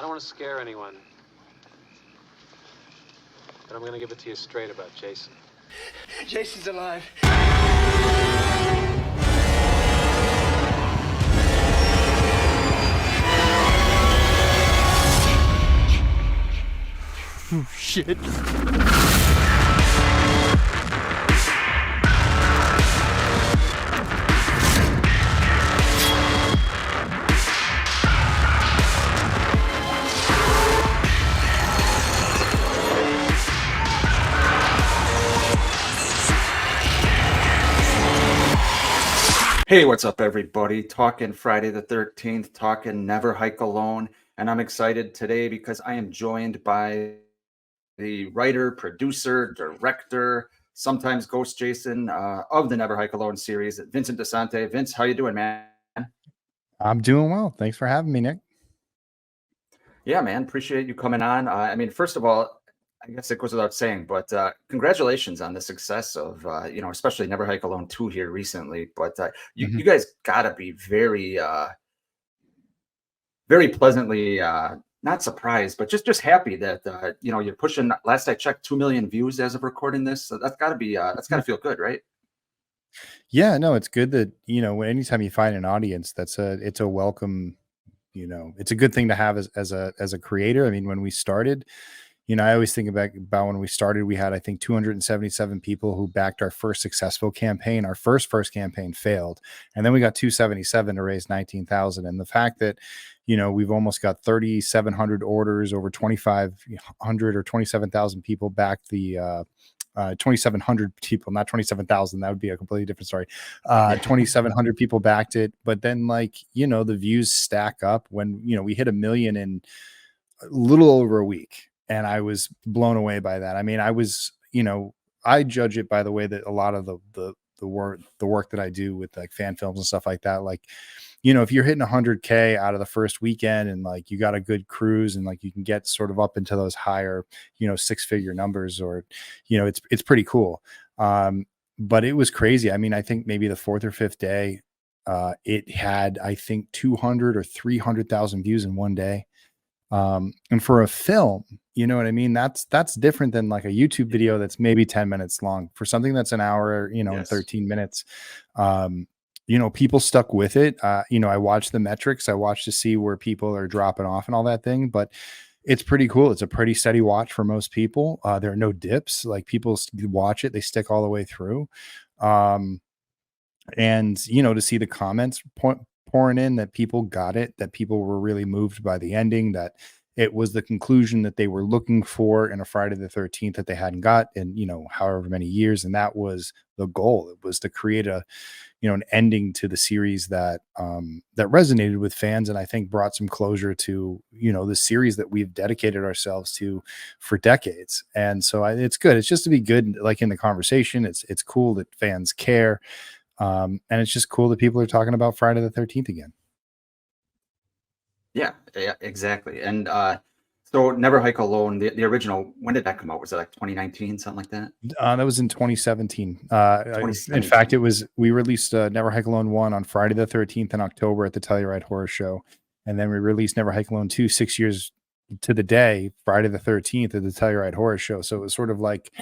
don't want to scare anyone, but I'm going to give it to you straight about Jason. Jason's alive. Oh, shit. Hey, what's up, everybody? Talking Friday the 13th, talking Never Hike Alone. And I'm excited today because I am joined by the writer, producer, director, sometimes Ghost Jason of the Never Hike Alone series, Vincent DiSanti. Vince, how you doing, man? I'm doing well. Thanks for having me, Nick. Yeah, man. Appreciate you coming on. I mean, first of all, I guess it goes without saying, but congratulations on the success of, especially Never Hike Alone 2 here recently. But you guys got to be very, very pleasantly not surprised, but just happy that, you're pushing, last I checked, 2 million views as of recording this. So that's got to be, that's got to feel good, right? Yeah, no, it's good that, anytime you find an audience, it's a welcome, it's a good thing to have as a creator. I mean, when we started, I always think about when we started, we had, I think, 277 people who backed our first successful campaign. Our first campaign failed. And then we got 277 to raise 19,000. And the fact that, we've almost got 3,700 orders, over 2,500 or 27,000 people backed the, 2,700 people, not 27,000. That would be a completely different story. 2,700 people backed it. But then, the views stack up when, we hit 1 million in a little over a week. And I was blown away by that. I mean, I judge it by the way that a lot of the work that I do with like fan films and stuff like that. Like, if you're hitting 100K out of the first weekend and like you got a good cruise and like you can get sort of up into those higher, 6-figure numbers, or, it's pretty cool. But it was crazy. I mean, I think maybe the 4th or 5th day, it had, I think, 200 or 300,000 views in one day. And for a film, you know what I mean? That's different than like a YouTube video that's maybe 10 minutes long. For something that's an hour, and 13 minutes, people stuck with it. I watched the metrics. I watched to see where people are dropping off and all that thing, but it's pretty cool. It's a pretty steady watch for most people. There are no dips. Like, people watch it, they stick all the way through. And, to see the comments pouring in that people got it, that people were really moved by the ending, that it was the conclusion that they were looking for in a Friday the 13th that they hadn't got in, however many years. And that was the goal. It was to create an ending to the series that resonated with fans, and I think brought some closure to, the series that we've dedicated ourselves to for decades. And so it's good. It's just to be good, like, in the conversation. It's cool that fans care. And it's just cool that people are talking about Friday the 13th again. Yeah, exactly. And so Never Hike Alone, the original, when did that come out? Was it like 2019, something like that? That was in 2017. 2017. In fact, we released Never Hike Alone 1 on Friday the 13th in October at the Telluride Horror Show. And then we released Never Hike Alone 2 6 years to the day, Friday the 13th at the Telluride Horror Show. So it was sort of like,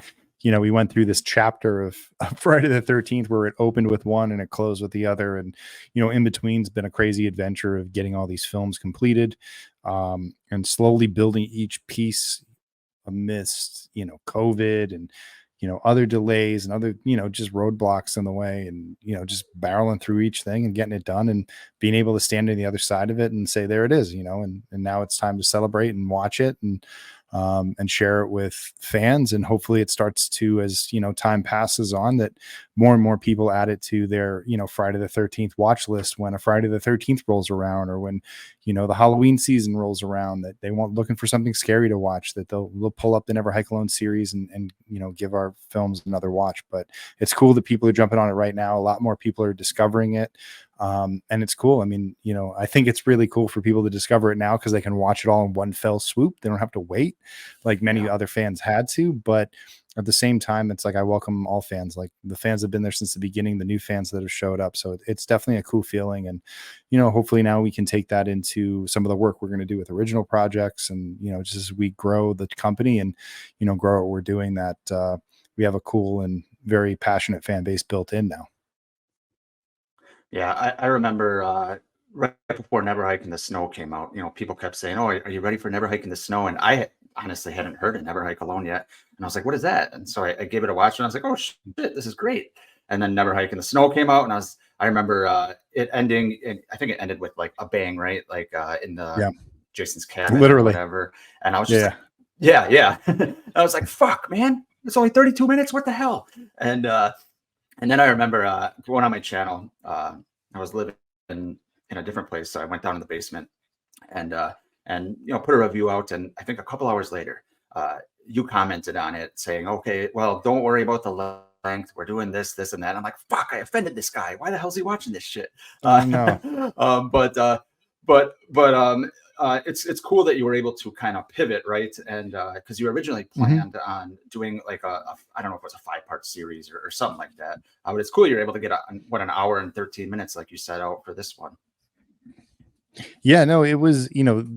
we went through this chapter of Friday the 13th where it opened with one and it closed with the other. And, in between's been a crazy adventure of getting all these films completed, and slowly building each piece amidst, COVID and, other delays and other, just roadblocks in the way, and, just barreling through each thing and getting it done and being able to stand on the other side of it and say, there it is, and now it's time to celebrate and watch it and share it with fans. And hopefully it starts to, as time passes on, that more and more people add it to their Friday the 13th watch list when a Friday the 13th rolls around, or when the Halloween season rolls around, that they want, looking for something scary to watch, that they'll pull up the Never Hike Alone series and give our films another watch. But it's cool that people are jumping on it right now. A lot more people are discovering it. And it's cool. I mean, I think it's really cool for people to discover it now because they can watch it all in one fell swoop. They don't have to wait like many other fans had to. But at the same time, it's like I welcome all fans, like the fans that have been there since the beginning, the new fans that have showed up. So it's definitely a cool feeling. And, hopefully now we can take that into some of the work we're going to do with original projects. And, just as we grow the company and, grow what we're doing, that we have a cool and very passionate fan base built in now. Yeah, I remember right before Never Hike in the Snow came out, people kept saying, "Oh, are you ready for Never Hike in the Snow?" And I honestly hadn't heard of Never Hike Alone yet. And I was like, "What is that?" And so I gave it a watch, and I was like, "Oh shit, this is great." And then Never Hike in the Snow came out, and I remember it ending, and I think it ended with like a bang, right? Like in the Yeah, Jason's cabin or literally. whatever. And I was just like, yeah. I was like, "Fuck, man, it's only 32 minutes. What the hell?" And then I remember going on my channel. I was living in a different place, so I went down in the basement and put a review out. And I think a couple hours later, you commented on it saying, "Okay, well, don't worry about the length. We're doing this, this, and that." I'm like, "Fuck! I offended this guy. Why the hell's he watching this shit?" Oh, no. It's cool that you were able to kind of pivot, right? And because you originally planned on doing like I don't know if it was a 5-part series or something like that. But it's cool you're able to get an hour and 13 minutes, like you set out for this one. Yeah, no, it was,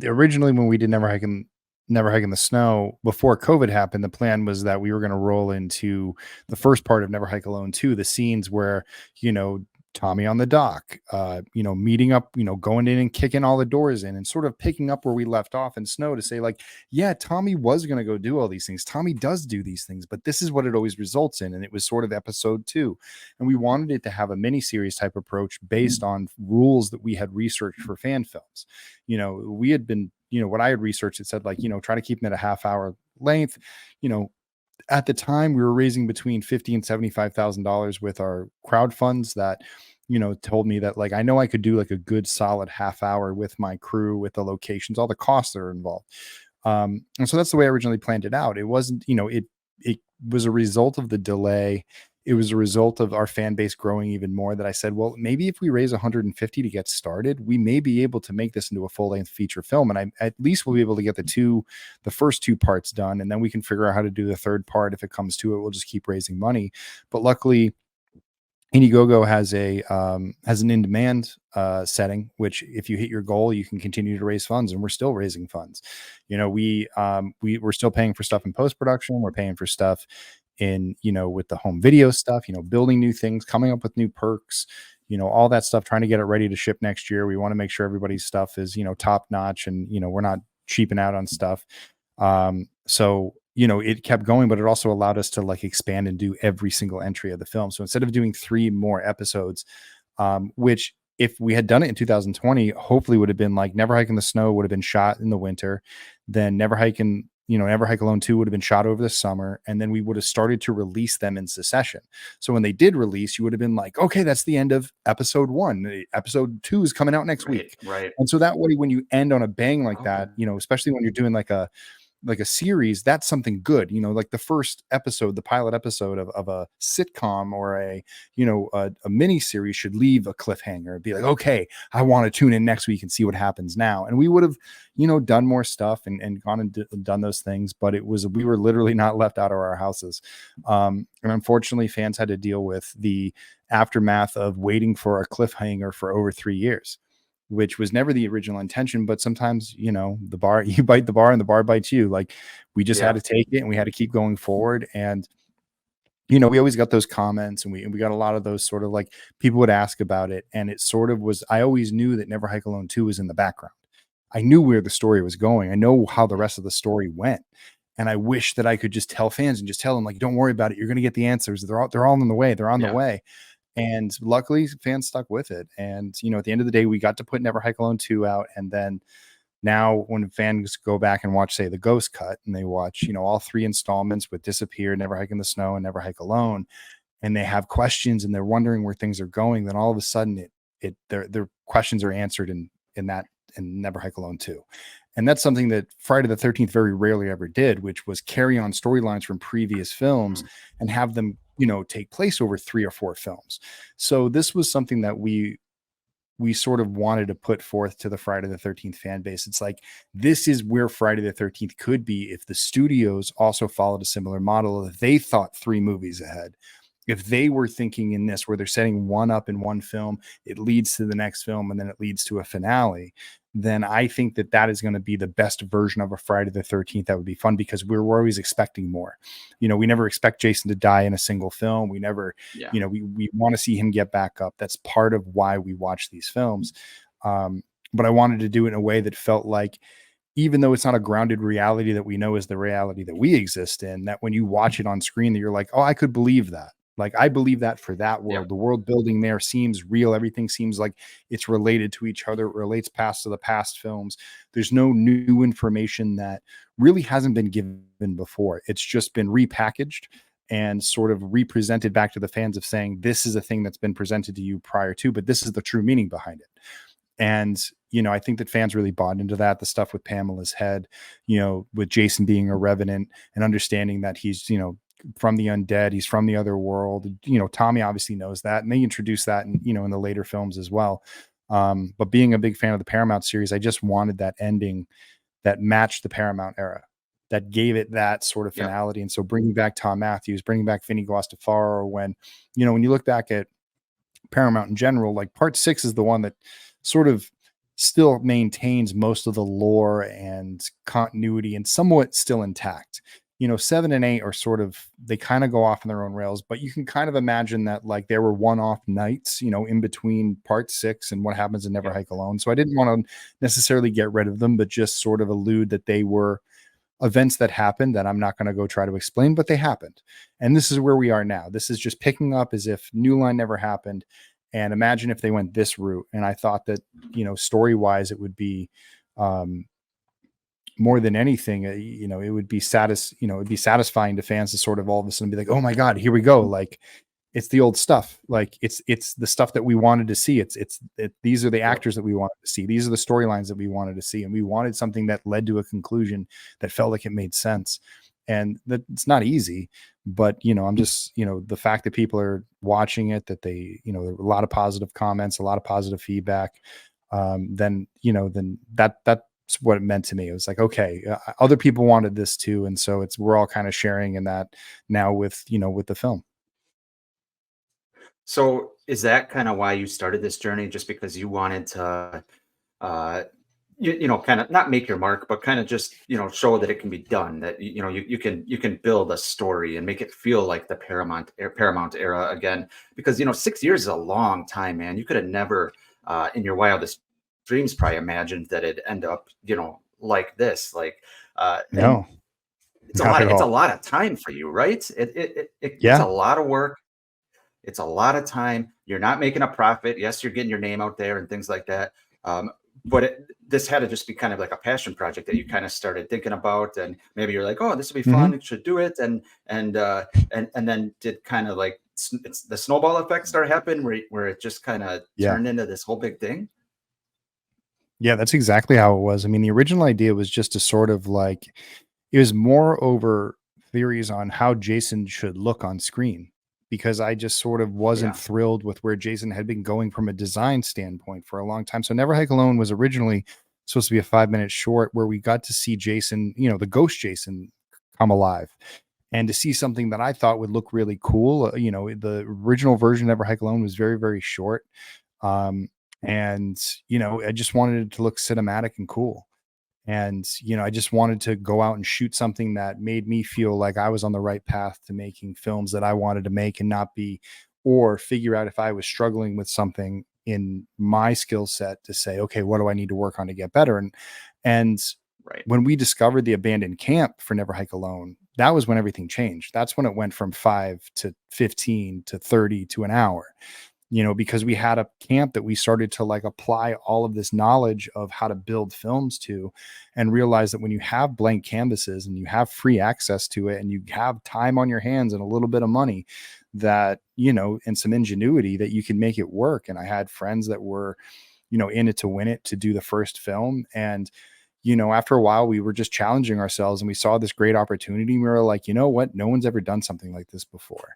originally when we did Never Hike in the Snow before COVID happened, the plan was that we were going to roll into the first part of Never Hike Alone 2, the scenes where, Tommy on the dock, meeting up, going in and kicking all the doors in and sort of picking up where we left off in Snow to say like, yeah, Tommy was going to go do all these things. Tommy does do these things, but this is what it always results in. And it was sort of episode 2. And we wanted it to have a mini series type approach based on rules that we had researched for fan films. We had been, what I had researched, it said like, try to keep them at a half-hour length. At the time we were raising between $50,000 and $75,000 with our crowd funds that, told me that like, I know I could do like a good solid half hour with my crew, with the locations, all the costs that are involved. And so that's the way I originally planned it out. It wasn't, it was a result of the delay. It was a result of our fan base growing even more that I said, well, maybe if we raise 150 to get started, we may be able to make this into a full-length feature film. And at least we'll be able to get the first 2 parts done. And then we can figure out how to do the third part. If it comes to it, we'll just keep raising money. But luckily, Indiegogo has an in-demand setting, which if you hit your goal, you can continue to raise funds, and we're still raising funds. We're still paying for stuff in post-production. We're paying for stuff in, with the home video stuff, building new things, coming up with new perks, all that stuff, trying to get it ready to ship next year. We want to make sure everybody's stuff is, top notch, and, we're not cheaping out on stuff. So it kept going, but it also allowed us to like expand and do every single entry of the film. So instead of doing 3 more episodes, which if we had done it in 2020, hopefully would have been like Never Hike in the Snow would have been shot in the winter. Then Never Hike Alone 2 would have been shot over the summer. And then we would have started to release them in succession. So when they did release, you would have been like, okay, that's the end of episode 1. Episode 2 is coming out next week. Right. And so that way, when you end on a bang like that, especially when you're doing like a series, that's something good, like the first episode, the pilot episode of a sitcom or a mini series should leave a cliffhanger and be like, okay, I want to tune in next week and see what happens now. And we would have, done more stuff and gone and done those things, but we were literally not left out of our houses. And unfortunately, fans had to deal with the aftermath of waiting for a cliffhanger for over 3 years, which was never the original intention. But sometimes, you bite the bar and the bar bites you. Like we just had to take it, and we had to keep going forward. And, we always got those comments, and we got a lot of those sort of like people would ask about it. And it sort of was, I always knew that Never Hike Alone 2 was in the background. I knew where the story was going. I know how the rest of the story went. And I wish that I could just tell fans and just tell them like, don't worry about it. You're going to get the answers. They're all on the way. They're on the way. And luckily fans stuck with it. And, at the end of the day, we got to put Never Hike Alone 2 out. And then now when fans go back and watch, say, the Ghost Cut, and they watch, all 3 installments with Disappear, Never Hike in the Snow, and Never Hike Alone, and they have questions and they're wondering where things are going, then all of a sudden their questions are answered in Never Hike Alone 2. And that's something that Friday the 13th very rarely ever did, which was carry on storylines from previous films and have them, take place over 3 or 4 films. So this was something that we we sort of wanted to put forth to the Friday the 13th fan base. It's like, this is where Friday the 13th could be if the studios also followed a similar model. If they thought 3 movies ahead, if they were thinking in this, where they're setting one up in one film, it leads to the next film, and then it leads to a finale, then I think that that is going to be the best version of a Friday the 13th. That would be fun, because we're always expecting more. You know, we never expect Jason to die in a single film. We never, you know, we want to see him get back up. That's part of why we watch these films. But I wanted to do it in a way that felt like, even though it's not a grounded reality that we know is the reality that we exist in, that when you watch it on screen, that you're like, oh, I could believe that. Like, I believe that for that world. The world building there seems real. Everything seems like it's related to each other. It relates past to the past films. There's no new information that really hasn't been given before. It's just been repackaged and sort of represented back to the fans, of saying, this is a thing that's been presented to you prior to, but this is the true meaning behind it. And, you know, I think that fans really bought into that. The stuff with Pamela's head, you know, with Jason being a revenant and understanding that he's, you know, from the undead, he's from the other world. You know, Tommy obviously knows that, and they introduce that in, you know, in the later films as well. But being a big fan of the Paramount series, I just wanted that ending that matched the Paramount era, that gave it that sort of finality. And so bringing back Tom Matthews, bringing back Vinny Guastafaro, when, you know, when you look back at Paramount in general, like part 6 is the one that sort of still maintains most of the lore and continuity and somewhat still intact. You know, 7 and 8 are sort of, they kind of go off on their own rails, but you can kind of imagine that, like, there were one-off nights, you know, in between part 6 and what happens in Never Hike Alone. So I didn't want to necessarily get rid of them, but just sort of allude that they were events that happened that I'm not going to go try to explain, but they happened. And this is where we are now. This is just picking up as if New Line never happened. And imagine if they went this route. And I thought that, you know, story-wise, it would be, more than anything, you know, it would be it'd be satisfying to fans to sort of all of a sudden be like, oh my God, here we go. Like, it's the old stuff. Like, it's the stuff that we wanted to see. These are the actors that we wanted to see. These are the storylines that we wanted to see. And we wanted something that led to a conclusion that felt like it made sense. And that it's not easy, but, you know, I'm just, you know, the fact that people are watching it, that they, you know, a lot of positive comments, a lot of positive feedback, then, you know, then that's what it meant to me. It was like, okay, other people wanted this too. And so we're all kind of sharing in that now with, you know, with the film. So is that kind of why you started this journey? Just because you wanted to, you know, kind of not make your mark, but kind of just, you know, show that it can be done, that, you know, you can build a story and make it feel like the Paramount era again, because, you know, 6 years is a long time, man. You could have never, in your wildest dreams, probably imagined that it'd end up, you know, like this. Like, No, it's a lot of time for you, right? It's a lot of work. It's a lot of time. You're not making a profit. Yes, you're getting your name out there and things like that. But this had to just be kind of like a passion project that you kind of started thinking about, and maybe you're like, oh, this would be fun. It should do it. And then did kind of like it's the snowball effect start happening where it just kind of turned into this whole big thing. Yeah, that's exactly how it was. I mean, the original idea was just to sort of like, it was more over theories on how Jason should look on screen, because I just sort of wasn't thrilled with where Jason had been going from a design standpoint for a long time. So Never Hike Alone was originally supposed to be a 5-minute short where we got to see Jason, you know, the ghost Jason, come alive, and to see something that I thought would look really cool. You know, the original version of Never Hike Alone was very, very short. And, you know, I just wanted it to look cinematic and cool. And, you know, I just wanted to go out and shoot something that made me feel like I was on the right path to making films that I wanted to make, and not be, or figure out if I was struggling with something in my skill set to say, okay, what do I need to work on to get better? And when we discovered the abandoned camp for Never Hike Alone, that was when everything changed. That's when it went from 5 to 15 to 30 to an hour. You know, because we had a camp that we started to like apply all of this knowledge of how to build films to, and realize that when you have blank canvases and you have free access to it and you have time on your hands and a little bit of money, that, you know, and some ingenuity, that you can make it work. And I had friends that were, you know, in it to win it, to do the first film. And, after a while, we were just challenging ourselves, and we saw this great opportunity. And we were like, you know what? No one's ever done something like this before.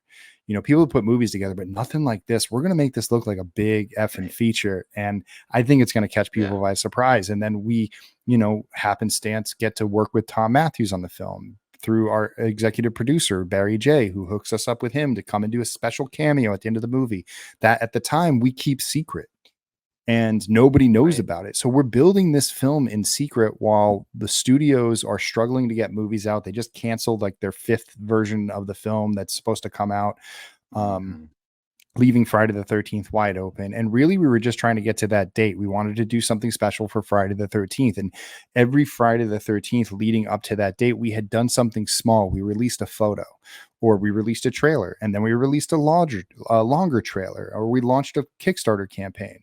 People put movies together, but nothing like this. We're going to make this look like a big effing feature. And I think it's going to catch people by surprise. And then we, happenstance get to work with Tom Matthews on the film through our executive producer, Barry J., who hooks us up with him to come and do a special cameo at the end of the movie that at the time we keep secret. And nobody knows about it. So we're building this film in secret while the studios are struggling to get movies out. They just canceled like their 5th version of the film that's supposed to come out, leaving Friday the 13th wide open. And really, we were just trying to get to that date. We wanted to do something special for Friday the 13th. And every Friday the 13th leading up to that date, we had done something small. We released a photo, or we released a trailer, and then we released a longer trailer, or we launched a Kickstarter campaign.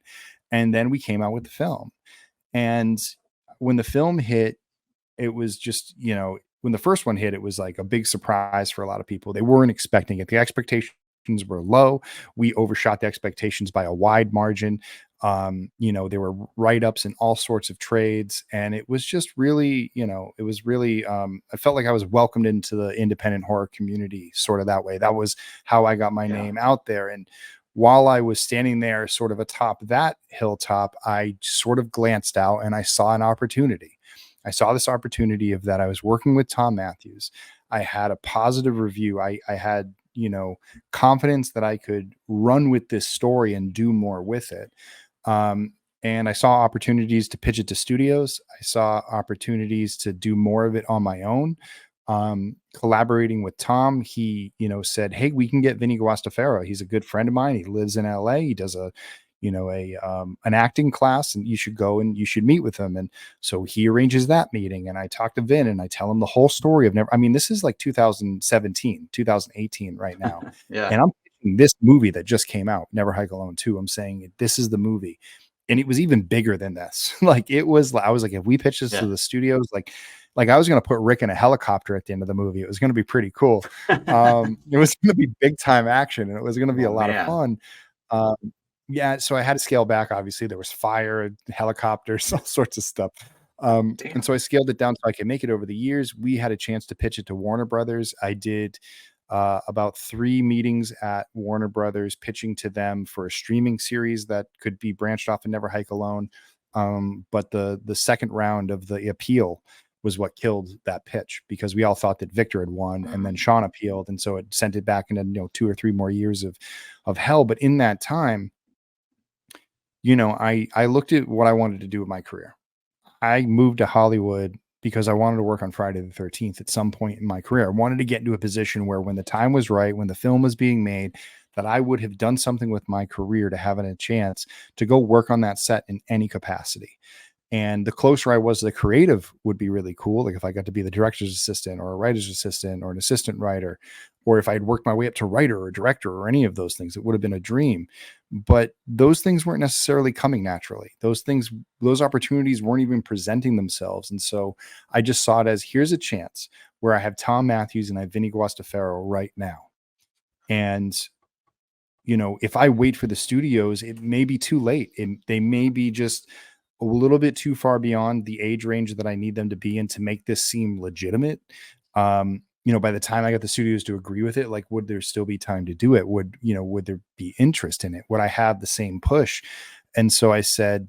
And then we came out with the film. And when the film hit, it was just, when the first one hit, it was like a big surprise for a lot of people. They weren't expecting it. The expectations were low. We overshot the expectations by a wide margin. There were write-ups in all sorts of trades. And it was just really, I felt like I was welcomed into the independent horror community sort of that way. That was how I got my name out there. And while I was standing there sort of atop that hilltop, I sort of glanced out and I saw an opportunity. I saw this opportunity of that I was working with Tom Matthews. I had a positive review. I had, confidence that I could run with this story and do more with it. And I saw opportunities to pitch it to studios. I saw opportunities to do more of it on my own. Collaborating with Tom, he, said, hey, we can get Vinny Guastafaro. He's a good friend of mine. He lives in LA. He does an acting class, and you should go and you should meet with him. And so he arranges that meeting, and I talk to Vin and I tell him the whole story of this is like 2017, 2018 right now. And I'm pitching this movie that just came out, Never Hike Alone 2. I'm saying this is the movie. And it was even bigger than this. I was like, if we pitch this to the studios, like I was going to put Rick in a helicopter at the end of the movie. It was going to be pretty cool. It was going to be big time action, and it was going to be a lot of fun. So I had to scale back. Obviously, there was fire, helicopters, all sorts of stuff. And so I scaled it down so I could make it. Over the years, we had a chance to pitch it to Warner Brothers. I did about 3 meetings at Warner Brothers, pitching to them for a streaming series that could be branched off and Never Hike Alone. But the second round of the appeal was what killed that pitch, because we all thought that Victor had won, and then Sean appealed. And so it sent it back into, 2 or 3 more years of hell. But in that time, I looked at what I wanted to do with my career. I moved to Hollywood because I wanted to work on Friday the 13th at some point in my career. I wanted to get into a position where when the time was right, when the film was being made, that I would have done something with my career to have a chance to go work on that set in any capacity. And the closer I was to the creative would be really cool. Like if I got to be the director's assistant or a writer's assistant or an assistant writer, or if I'd worked my way up to writer or director or any of those things, it would have been a dream. But those things weren't necessarily coming naturally. Those opportunities weren't even presenting themselves. And so I just saw it as, here's a chance where I have Tom Matthews and I have Vinny Guastafaro right now. And if I wait for the studios, it may be too late. They may be just a little bit too far beyond the age range that I need them to be in to make this seem legitimate. By the time I got the studios to agree with it, like, would there still be time to do it? Would there be interest in it? Would I have the same push? And so I said,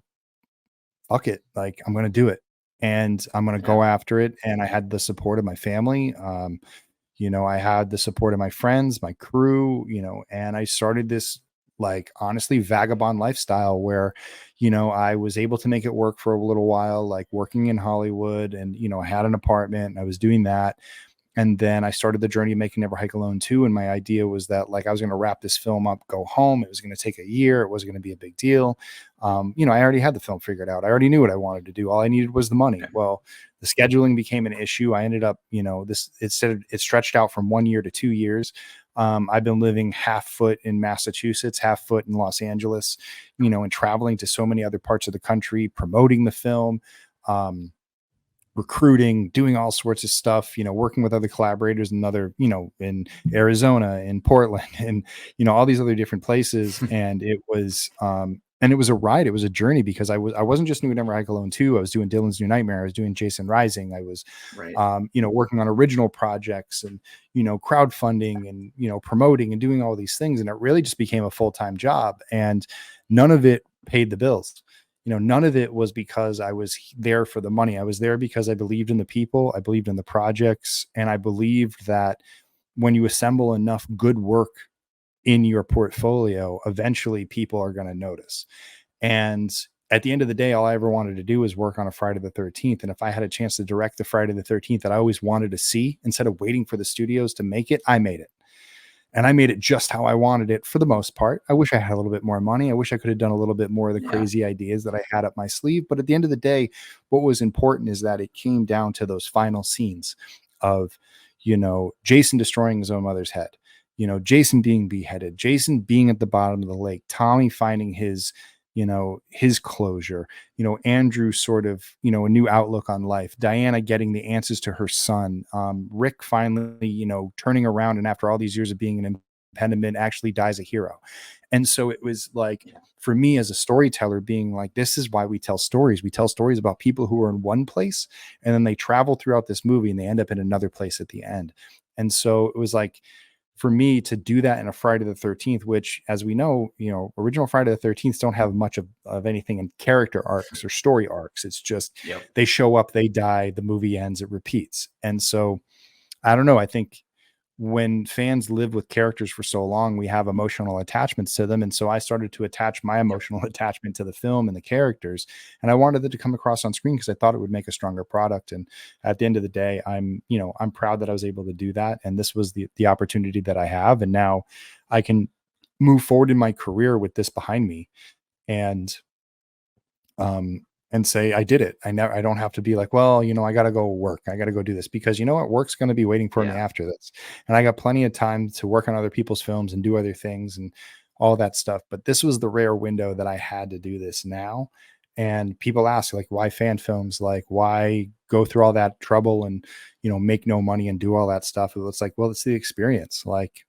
fuck it. Like, I'm going to do it, and I'm going to go after it. And I had the support of my family. I had the support of my friends, my crew, and I started this, like, honestly, vagabond lifestyle where, I was able to make it work for a little while, like working in Hollywood, and, I had an apartment and I was doing that. And then I started the journey of making Never Hike Alone 2. And my idea was that, like, I was going to wrap this film up, go home. It was going to take a year. It wasn't going to be a big deal. I already had the film figured out. I already knew what I wanted to do. All I needed was the money. Well, the scheduling became an issue. I ended up, it stretched out from 1 year to 2 years. I've been living half foot in Massachusetts, half foot in Los Angeles, and traveling to so many other parts of the country, promoting the film, recruiting, doing all sorts of stuff, working with other collaborators in in Arizona, in Portland, and, all these other different places. And it was, and it was a ride. It was a journey because I wasn't just doing Never Hike Alone 2. I was doing Dylan's New Nightmare. I was doing Jason Rising. I was, Right. working on original projects and, crowdfunding and, promoting and doing all these things. And it really just became a full-time job, and none of it paid the bills. None of it was because I was there for the money. I was there because I believed in the people. I believed in the projects. And I believed that when you assemble enough good work in your portfolio, eventually people are going to notice. And at the end of the day, all I ever wanted to do was work on a Friday the 13th. And if I had a chance to direct the Friday the 13th that I always wanted to see, instead of waiting for the studios to make it, I made it. And I made it just how I wanted it for the most part. I wish I had a little bit more money. I wish I could have done a little bit more of the crazy ideas that I had up my sleeve. But at the end of the day, what was important is that it came down to those final scenes of, Jason destroying his own mother's head, Jason being beheaded, Jason being at the bottom of the lake, Tommy finding his closure, Andrew sort of, a new outlook on life, Diana getting the answers to her son, Rick finally, turning around, and after all these years of being an impediment, actually dies a hero. And so it was like, for me as a storyteller, being like, this is why we tell stories. We tell stories about people who are in one place, and then they travel throughout this movie and they end up in another place at the end. And so it was like, for me to do that in a Friday the 13th, which, as we know, original Friday the 13th don't have much of anything in character arcs or story arcs. It's just, they show up, they die, the movie ends, it repeats. And so I don't know. I think when fans live with characters for so long, we have emotional attachments to them. And so I started to attach my emotional attachment to the film and the characters. And I wanted it to come across on screen because I thought it would make a stronger product. And at the end of the day, I'm proud that I was able to do that. And this was the opportunity that I have. And now I can move forward in my career with this behind me. And say, I did it. I don't have to be like, well, I got to go work. I got to go do this, because you know what? Work's going to be waiting for me after this. And I got plenty of time to work on other people's films and do other things and all that stuff. But this was the rare window that I had to do this now. And people ask, like, why fan films? Like, why go through all that trouble and, make no money and do all that stuff? It's like, well, it's the experience. Like,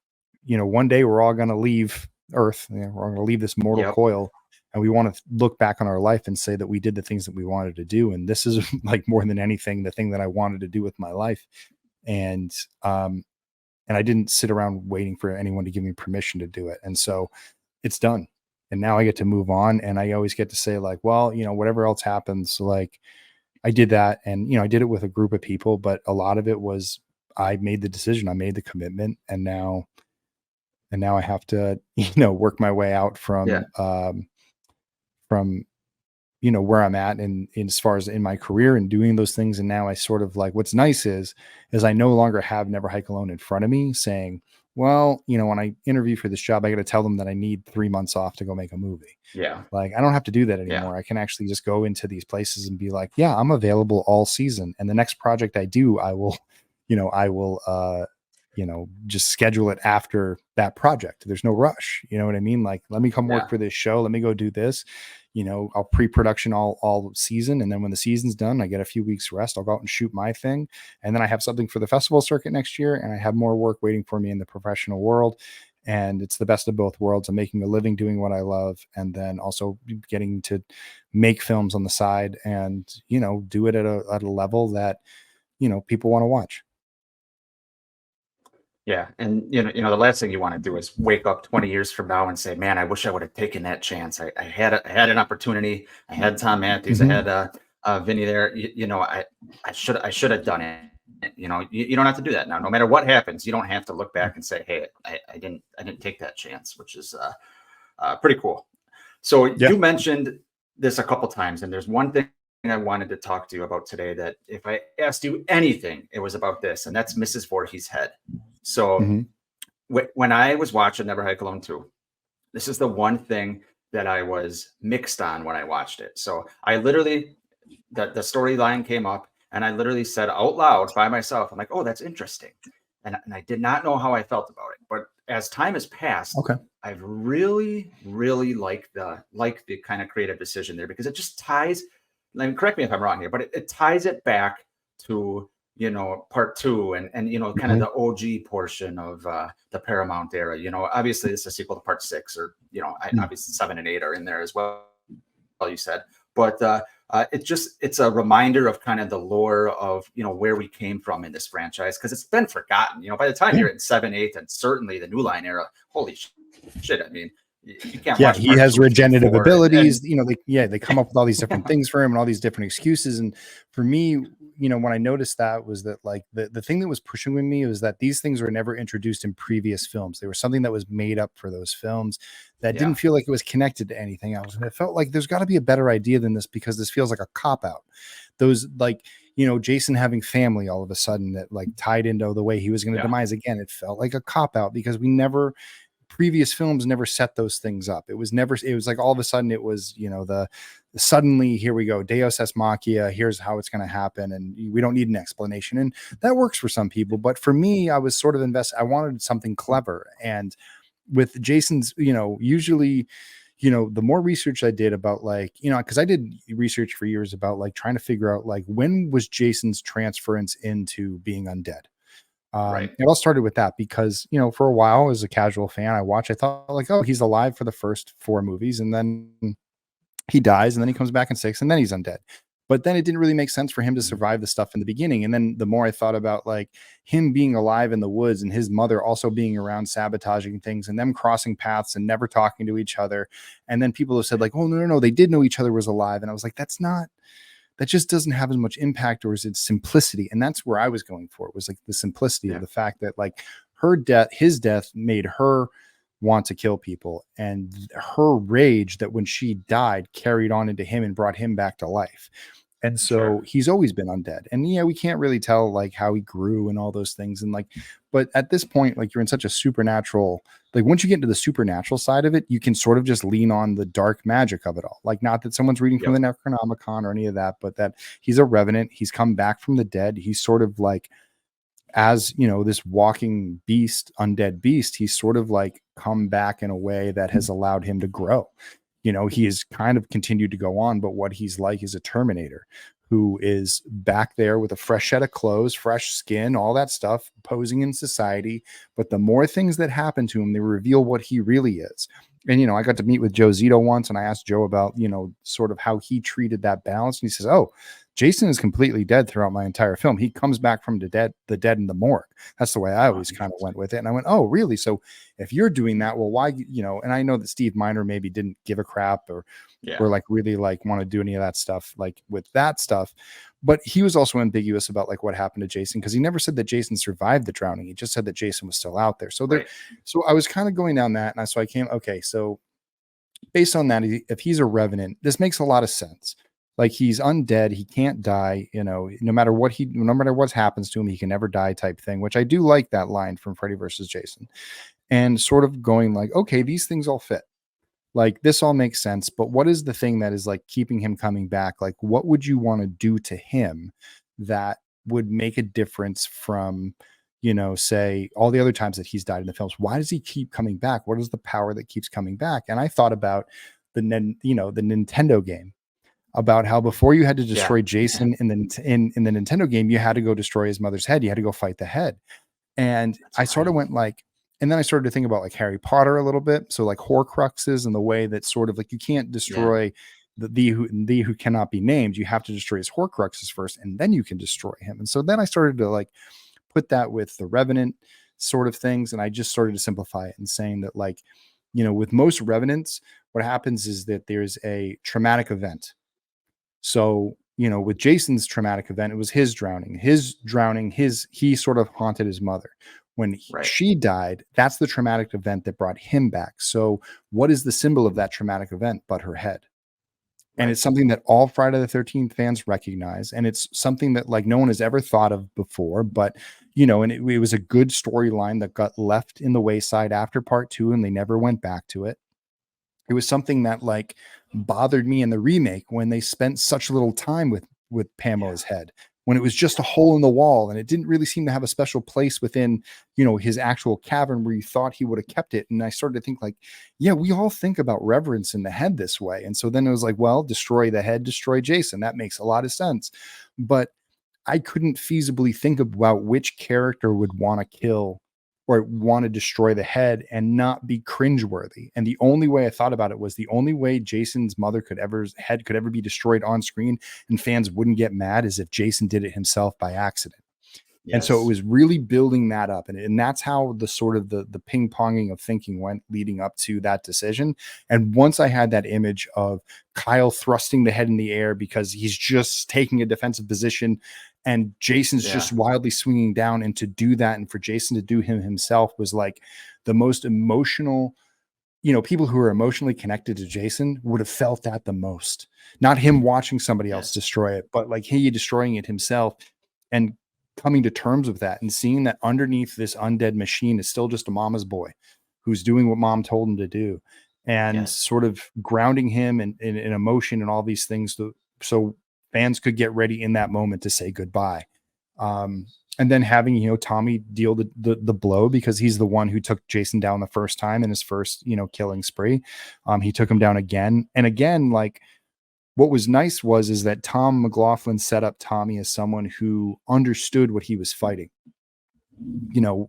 one day we're all going to leave Earth. We're going to leave this mortal coil. And we want to look back on our life and say that we did the things that we wanted to do. And this is, like, more than anything, the thing that I wanted to do with my life. And I didn't sit around waiting for anyone to give me permission to do it. And so it's done. And now I get to move on. And I always get to say, like, well, whatever else happens, like, I did that. And, I did it with a group of people, but a lot of it was, I made the decision, I made the commitment. And now I have to, work my way out from where I'm at in as far as in my career and doing those things. And now I sort of, like, what's nice is I no longer have Never Hike Alone in front of me saying, well, when I interview for this job, I got to tell them that I need 3 months off to go make a movie. Like, I don't have to do that anymore. I can actually just go into these places and be like, yeah, I'm available all season. And the next project I do, I will just schedule it after that project. There's no rush. You know what I mean? Like, let me come work for this show. Let me go do this. I'll pre-production all season. And then when the season's done, I get a few weeks rest. I'll go out and shoot my thing. And then I have something for the festival circuit next year. And I have more work waiting for me in the professional world. And it's the best of both worlds. I'm making a living doing what I love. And then also getting to make films on the side and, do it at a level that, people want to watch. Yeah. And, the last thing you want to do is wake up 20 years from now and say, man, I wish I would have taken that chance. I had an opportunity. I had Tom Matthews. I had Vinny there. I should have done it. You don't have to do that now. No matter what happens, you don't have to look back and say, hey, I didn't take that chance, which is pretty cool. So you mentioned this a couple times, and there's one thing I wanted to talk to you about today that if I asked you anything, it was about this, and that's Mrs. Voorhees' head. So when I was watching Never Hike Alone 2, this is the one thing that I was mixed on when I watched it. So I literally, the storyline came up, and I literally said out loud by myself, I'm like, oh, that's interesting. And I did not know how I felt about it. But as time has passed, I've really, really liked the kind of creative decision there, because it just ties, correct me if I'm wrong here, but it ties it back to you know, part 2 and you know, kind of the OG portion of the Paramount era. You know, obviously this is a sequel to part 6, or you know, obviously 7 and 8 are in there as well, you said, but it's a reminder of kind of the lore of, you know, where we came from in this franchise, because it's been forgotten. You know, by the time you're in 7, 8, and certainly the New Line era, holy shit, I mean, you can't watch he part has 2, 3, regenerative 4, abilities. You know, they come up with all these different things for him and all these different excuses. And for me, you know, when I noticed that was that like the thing that was pushing with me was that these things were never introduced in previous films. They were something that was made up for those films that didn't feel like it was connected to anything else. And it felt like there's got to be a better idea than this, because this feels like a cop out. Those, like, you know, Jason having family all of a sudden that like tied into the way he was going to demise again. It felt like a cop out because previous films never set those things up. It was like all of a sudden it was, you know, suddenly here we go, Deus Ex Machina, here's how it's going to happen, and we don't need an explanation. And that works for some people, but for me, I was sort of I wanted something clever. And with Jason's, you know, usually, you know, the more research I did about, like, you know, because I did research for years about like trying to figure out like when was Jason's transference into being undead. It all started with that because, you know, for a while as a casual fan, I thought like, oh, he's alive for the first 4 movies, and then he dies, and then he comes back in 6, and then he's undead. But then it didn't really make sense for him to survive the stuff in the beginning. And then the more I thought about like him being alive in the woods and his mother also being around sabotaging things and them crossing paths and never talking to each other. And then people have said like, oh, no, they did know each other was alive. And I was like, that just doesn't have as much impact, or is it simplicity? And that's where I was going for. It was like the simplicity of the fact that like his death made her want to kill people, and her rage that when she died carried on into him and brought him back to life. And so he's always been undead. And yeah, we can't really tell like how he grew and all those things. And like, but at this point, like you're in such a supernatural, like once you get into the supernatural side of it, you can sort of just lean on the dark magic of it all. Like, not that someone's reading from the Necronomicon or any of that, but that he's a revenant. He's come back from the dead. He's sort of like, as you know, this walking beast, undead beast, he's sort of like come back in a way that has allowed him to grow. You know, he has kind of continued to go on, but what he's like is a Terminator who is back there with a fresh set of clothes, fresh skin, all that stuff, posing in society. But the more things that happen to him, they reveal what he really is. And, you know, I got to meet with Joe Zito once, and I asked Joe about, you know, sort of how he treated that balance. And he says, oh, Jason is completely dead throughout my entire film. He comes back from the dead in the morgue. That's the way I always kind of went with it. And I went, oh, really? So if you're doing that, well, why, you know, and I know that Steve Miner maybe didn't give a crap or like really like want to do any of that stuff, like with that stuff. But he was also ambiguous about like what happened to Jason, because he never said that Jason survived the drowning. He just said that Jason was still out there. So so I was kind of going down that. And so I came, okay, so based on that, if he's a revenant, this makes a lot of sense. Like, he's undead, he can't die, you know, no matter what happens to him, he can never die type thing, which I do like that line from Freddy versus Jason. And sort of going like, okay, these things all fit. Like, this all makes sense, but what is the thing that is like keeping him coming back? Like, what would you want to do to him that would make a difference from, you know, say all the other times that he's died in the films? Why does he keep coming back? What is the power that keeps coming back? And I thought about the Nintendo game, about how before you had to destroy Jason in the Nintendo game, you had to go destroy his mother's head. You had to go fight the head. And I sort of went like, and then I started to think about like Harry Potter a little bit. So like Horcruxes, and the way that sort of like you can't destroy the who cannot be named. You have to destroy his Horcruxes first, and then you can destroy him. And so then I started to like put that with the Revenant sort of things. And I just started to simplify it and saying that, like, you know, with most Revenants, what happens is that there's a traumatic event. So, you know, with Jason's traumatic event, it was his drowning. He sort of haunted his mother. When she died, that's the traumatic event that brought him back. So what is the symbol of that traumatic event but her head? And it's something that all Friday the 13th fans recognize. And it's something that like no one has ever thought of before, but, you know, and it was a good storyline that got left in the wayside after part 2, and they never went back to it. It was something that like bothered me in the remake when they spent such little time with Pamela's head, when it was just a hole in the wall, and it didn't really seem to have a special place within, you know, his actual cavern where you thought he would have kept it. And I started to think like, yeah, we all think about reverence in the head this way. And so then it was like, well, destroy the head, destroy Jason. That makes a lot of sense. But I couldn't feasibly think about which character would want to kill or want to destroy the head and not be cringeworthy. And the only way I thought about it was the only way Jason's mother head could ever be destroyed on screen and fans wouldn't get mad is if Jason did it himself by accident. And so it Yes. was really building that up. And that's how the sort of the ping ponging of thinking went leading up to that decision. And once I had that image of Kyle thrusting the head in the air because he's just taking a defensive position and Jason's Yeah. just wildly swinging down, and to do that and for Jason to do him himself was like the most emotional, people who are emotionally connected to Jason would have felt that the most. Not him watching somebody else Yes. destroy it, but like he destroying it himself and coming to terms with that and seeing that underneath this undead machine is still just a mama's boy who's doing what mom told him to do, and Yes. sort of grounding him in emotion and all these things so fans could get ready in that moment to say goodbye. And then having, Tommy deal the blow because he's the one who took Jason down the first time in his first, killing spree. He took him down again and again. Like, what was nice is that Tom McLaughlin set up Tommy as someone who understood what he was fighting.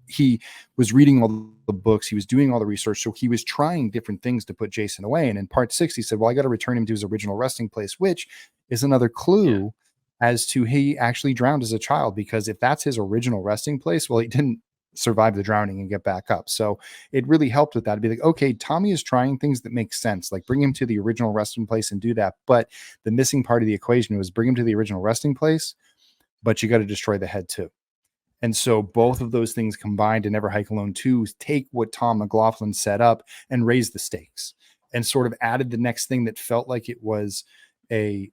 He was reading all the books, he was doing all the research, so he was trying different things to put Jason away. And in part 6, he said, well, I got to return him to his original resting place, which is another clue as to he actually drowned as a child, because if that's his original resting place, well, he didn't survive the drowning and get back up. So it really helped with that to be like, okay, Tommy is trying things that make sense, like bring him to the original resting place and do that. But the missing part of the equation was bring him to the original resting place, but you got to destroy the head too. And so both of those things combined in Never Hike Alone 2 take what Tom McLaughlin set up and raise the stakes and sort of added the next thing that felt like it was a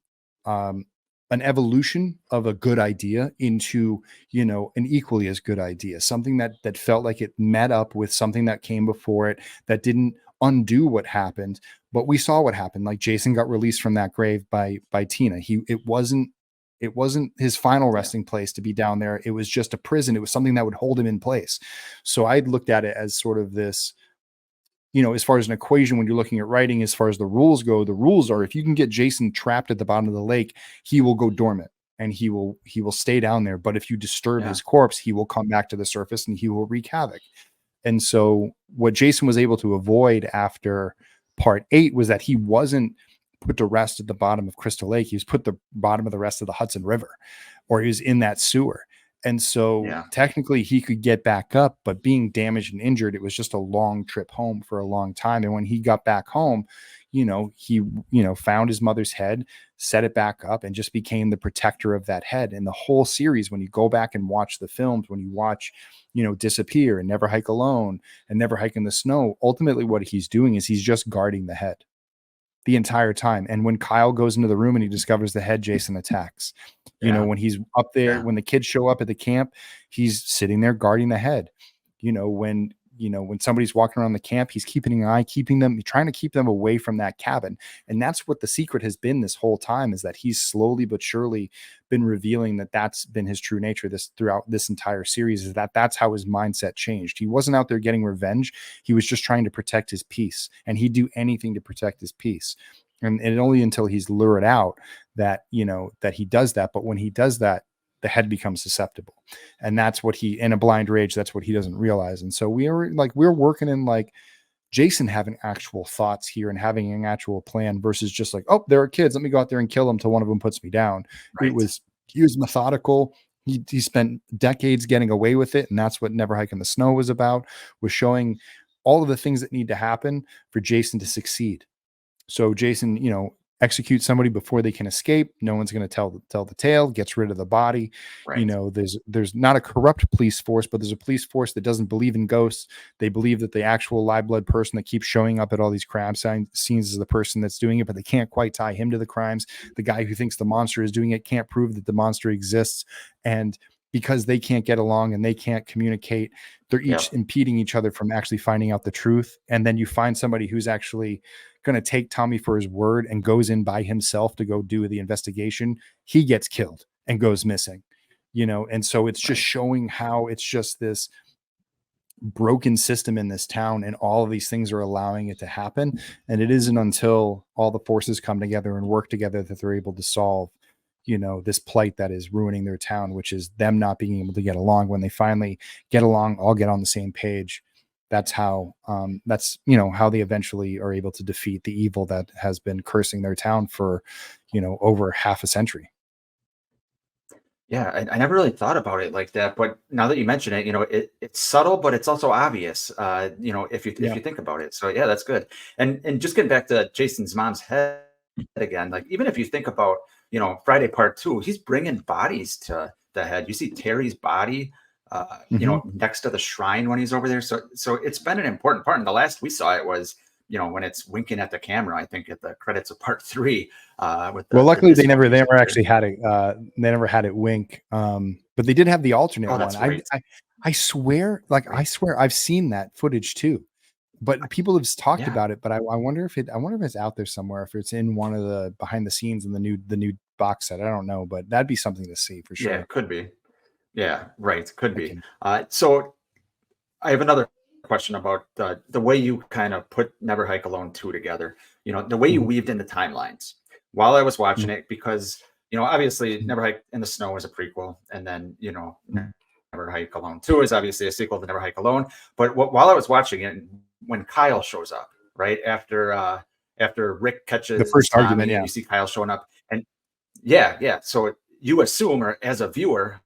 an evolution of a good idea into, an equally as good idea, something that felt like it met up with something that came before it, that didn't undo what happened, but we saw what happened. Like Jason got released from that grave by Tina. It wasn't his final resting place to be down there. It was just a prison. It was something that would hold him in place. So I looked at it as sort of this, as far as an equation, when you're looking at writing, as far as the rules go, the rules are if you can get Jason trapped at the bottom of the lake, he will go dormant and he will stay down there. But if you disturb his corpse, he will come back to the surface and he will wreak havoc. And so what Jason was able to avoid after part 8 was that he wasn't put to rest at the bottom of Crystal Lake. He was put the bottom of the rest of the Hudson River, or he was in that sewer. And so technically he could get back up, but being damaged and injured, it was just a long trip home for a long time. And when he got back home, he found his mother's head, set it back up, and just became the protector of that head. And the whole series, when you go back and watch the films, when you watch, Disappear and Never Hike Alone and Never Hike in the Snow, ultimately what he's doing is he's just guarding the head the entire time. And when Kyle goes into the room and he discovers the head, Jason attacks. When he's up there, when the kids show up at the camp, he's sitting there guarding the head. When somebody's walking around the camp, he's keeping an eye, trying to keep them away from that cabin. And that's what the secret has been this whole time, is that he's slowly but surely been revealing that that's been his true nature throughout this entire series, is that's how his mindset changed. He wasn't out there getting revenge. He was just trying to protect his peace, and he'd do anything to protect his peace. And only until he's lured out that he does that. But when he does that, the head becomes susceptible. And that's what in a blind rage, that's what he doesn't realize. And so we're working in like Jason having actual thoughts here and having an actual plan versus just like, oh, there are kids, let me go out there and kill them till one of them puts me down. He was methodical. He spent decades getting away with it. And that's what Never Hike in the Snow was about, was showing all of the things that need to happen for Jason to succeed. So Jason, executes somebody before they can escape. No one's going to tell the tale, gets rid of the body. There's not a corrupt police force, but there's a police force that doesn't believe in ghosts. They believe that the actual live blood person that keeps showing up at all these crime scenes is the person that's doing it, but they can't quite tie him to the crimes. The guy who thinks the monster is doing it can't prove that the monster exists. And because they can't get along and they can't communicate, they're each impeding each other from actually finding out the truth. And then you find somebody who's actually going to take Tommy for his word and goes in by himself to go do the investigation. He gets killed and goes missing, and so it's just showing how it's just this broken system in this town, and all of these things are allowing it to happen. And it isn't until all the forces come together and work together that they're able to solve you know, this plight that is ruining their town, which is them not being able to get along. When they finally get along, all get on the same page. That's how you know, how they eventually are able to defeat the evil that has been cursing their town for, you know, over half a century. Yeah, I never really thought about it like that, but now that you mention it, you know, it's subtle, but it's also obvious. You know, if Yeah. you think about it. So yeah, that's good. And just getting back to Jason's mom's head again, like even if you think about, you know, Friday Part Two, he's bringing bodies to the head. You see Terry's body, you Mhm. know, next to the shrine when he's over there. So it's been an important part. And the last we saw it was, you know, when it's winking at the camera. I think at the credits of Part Three, with Well, the luckily disco they music never there. actually had it. They never had it wink. But they did have the alternate Oh, one. that's right. I swear, like I Right. swear, I've seen that footage too. But people have talked Yeah. about it. But I wonder if I wonder if it's out there somewhere. If it's in one of the behind the scenes in the new box set. I don't know, but that'd be something to see for Yeah, sure. it could be. Yeah, right. Could I be. can. So I have another question about the way you kind of put Never Hike Alone 2 together. You know, the way you Mhm, weaved in the timelines while I was mhm, watching it, because, you know, obviously mhm, Never Hike in the Snow is a prequel. And then, you know, mhm. Never Hike Alone 2 is obviously a sequel to Never Hike Alone. But while I was watching it, when Kyle shows up, right after Rick The catches first argument, Tommy and yeah, you see Kyle showing up, and yeah, yeah. So you assume, or as a viewer,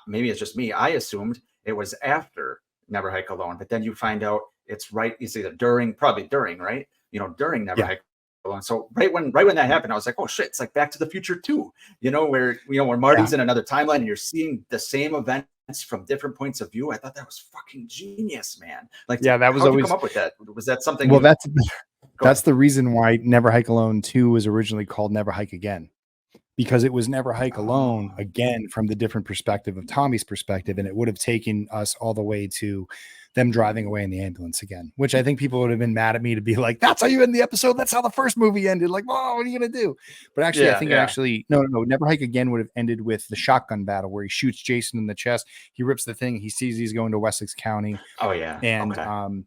maybe it's just me, I assumed it was after Never Hike Alone, but then you find out it's right. It's either during, probably during, right? You know, during Never yeah, Hike Alone. So right when that happened, I was like, oh shit, it's like Back to the Future too. Where yeah. Marty's in another timeline and you're seeing the same events from different points of view. I thought that was fucking genius, man. Like, Yeah, that was how'd you come always up with that? Was that something well. you? Go That's ahead. the reason why Never Hike Alone 2 was originally called Never Hike Again. Because it was Never Hike Alone Oh, again from the different perspective of Tommy's perspective, and it would have taken us all the way to them driving away in the ambulance again, which I think people would have been mad at me to be like, "That's how you end the episode. That's how the first movie ended." Like, "Oh, what are you gonna do?" But actually, I yeah, think it yeah. actually no. Never Hike Again would have ended with the shotgun battle where he shoots Jason in the chest. He rips the thing. He sees he's going to Wessex County, Oh, yeah. and Okay.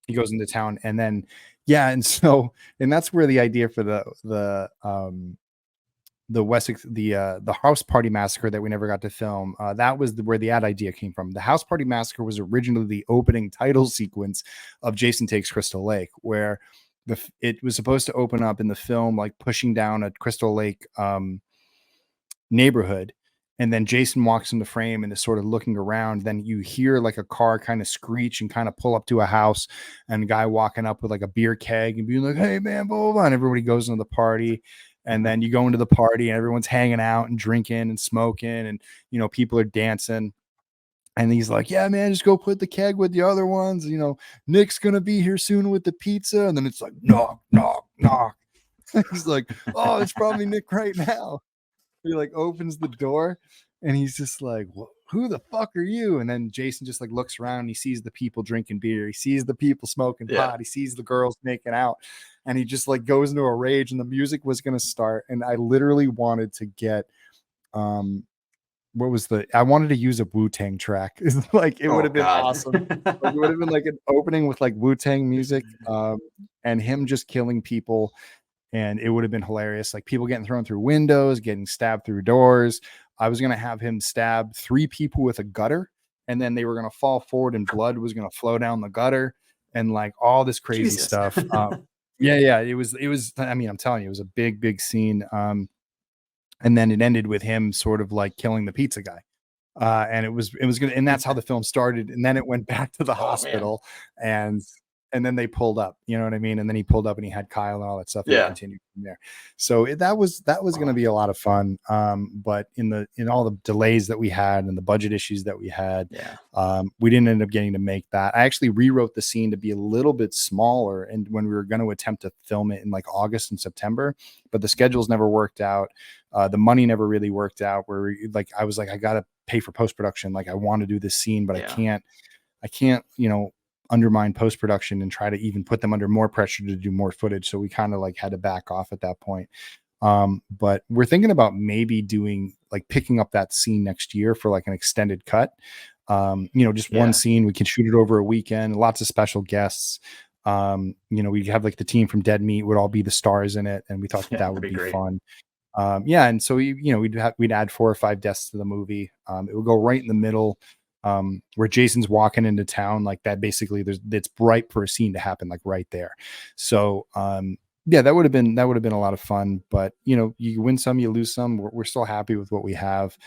he goes into town, and then yeah, and so and that's where the idea for the Wessex, the house party massacre that we never got to film. That was where the ad idea came from. The house party massacre was originally the opening title sequence of Jason Takes Crystal Lake, where it was supposed to open up in the film like pushing down a Crystal Lake neighborhood. And then Jason walks in the frame and is sort of looking around. Then you hear like a car kind of screech and kind of pull up to a house, and a guy walking up with like a beer keg and being like, "Hey man, blah, blah, blah," and everybody goes into the party. And then you go into the party and everyone's hanging out and drinking and smoking, and you know, people are dancing. And he's like, "Yeah, man, just go put the keg with the other ones. You know, Nick's gonna be here soon with the pizza." And then it's like, knock, knock, knock. He's like, "Oh, it's probably Nick right now." He like opens the door and he's just like, "Who the fuck are you?" And then Jason just like looks around and he sees the people drinking beer. He sees the people smoking Yeah. pot. He sees the girls making out. And he just like goes into a rage, and the music was going to start. And I literally wanted to get, um, I wanted to use a Wu-Tang track. It's like, it would Oh have been God. awesome. Like, it would have been like an opening with like Wu-Tang music, and him just killing people, and it would have been hilarious. Like people getting thrown through windows, getting stabbed through doors. I was gonna have him stab 3 people with a gutter, and then they were gonna fall forward, and blood was gonna flow down the gutter, and like all this crazy Jesus. stuff. Yeah, yeah, it was. It was. I mean, I'm telling you, it was a big, big scene. And then it ended with him sort of like killing the pizza guy. And it was gonna, and that's how the film started. And then it went back to the Oh man. hospital, and then they pulled up, you know what I mean? And then he pulled up and he had Kyle and all that stuff, and it Yeah. continued from there. So that was going to Wow. be a lot of fun. But in all the delays that we had and the budget issues that we had, Yeah. we didn't end up getting to make that. I actually rewrote the scene to be a little bit smaller, and when we were going to attempt to film it in like August and September, but the schedules never worked out. The money never really worked out. Where like I was like, I gotta pay for post production. Like I want to do this scene, but Yeah. I can't, you know, undermine post production and try to even put them under more pressure to do more footage. So we kind of like had to back off at that point. But we're thinking about maybe doing like picking up that scene next year for like an extended cut. You know, just one Yeah. scene. We can shoot it over a weekend, lots of special guests. You know, we have like the team from Dead Meat would all be the stars in it, and we thought Yeah. that That'd would be be great. fun. Yeah, and so we'd add 4 or 5 deaths to the movie. It would go right in the middle, where Jason's walking into town like that. Basically, it's ripe for a scene to happen like right there. So yeah, that would have been a lot of fun. But you win some, you lose some. We're still happy with what we have.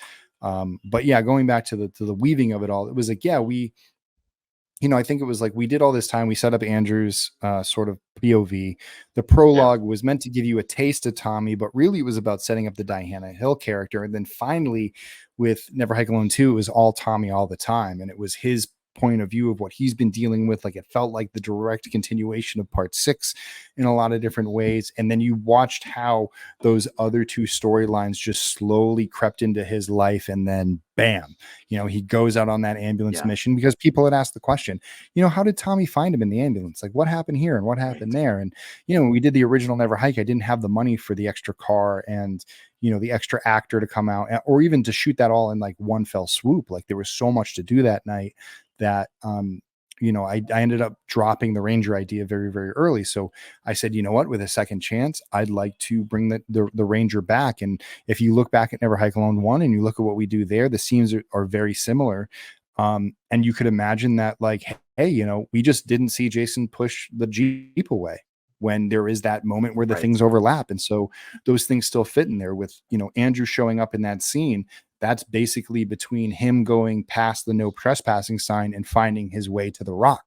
But yeah, going back to the weaving of it all, it was like, yeah, I think it was like we did all this time. We set up Andrew's sort of POV. The prologue was meant to give you a taste of Tommy, but really it was about setting up the Diana Hill character. And then finally, with Never Hike Alone 2, it was all Tommy all the time. And it was his point of view of what he's been dealing with. Like, it felt like the direct continuation of part 6 in a lot of different ways. And then you watched how those other 2 storylines just slowly crept into his life. And then bam, he goes out on that ambulance mission because people had asked the question, how did Tommy find him in the ambulance? Like, what happened here and what happened there? And, when we did the original Never Hike, I didn't have the money for the extra car and, the extra actor to come out or even to shoot that all in like one fell swoop. Like, there was so much to do that night that, I ended up dropping the Ranger idea very, very early. So I said, you know what, with a second chance, I'd like to bring the Ranger back. And if you look back at Never Hike Alone 1 and you look at what we do there, the scenes are very similar. And you could imagine that, like, hey, we just didn't see Jason push the Jeep away when there is that moment where the things overlap. And so those things still fit in there with, Andrew showing up in that scene. That's basically between him going past the no trespassing sign and finding his way to the rock.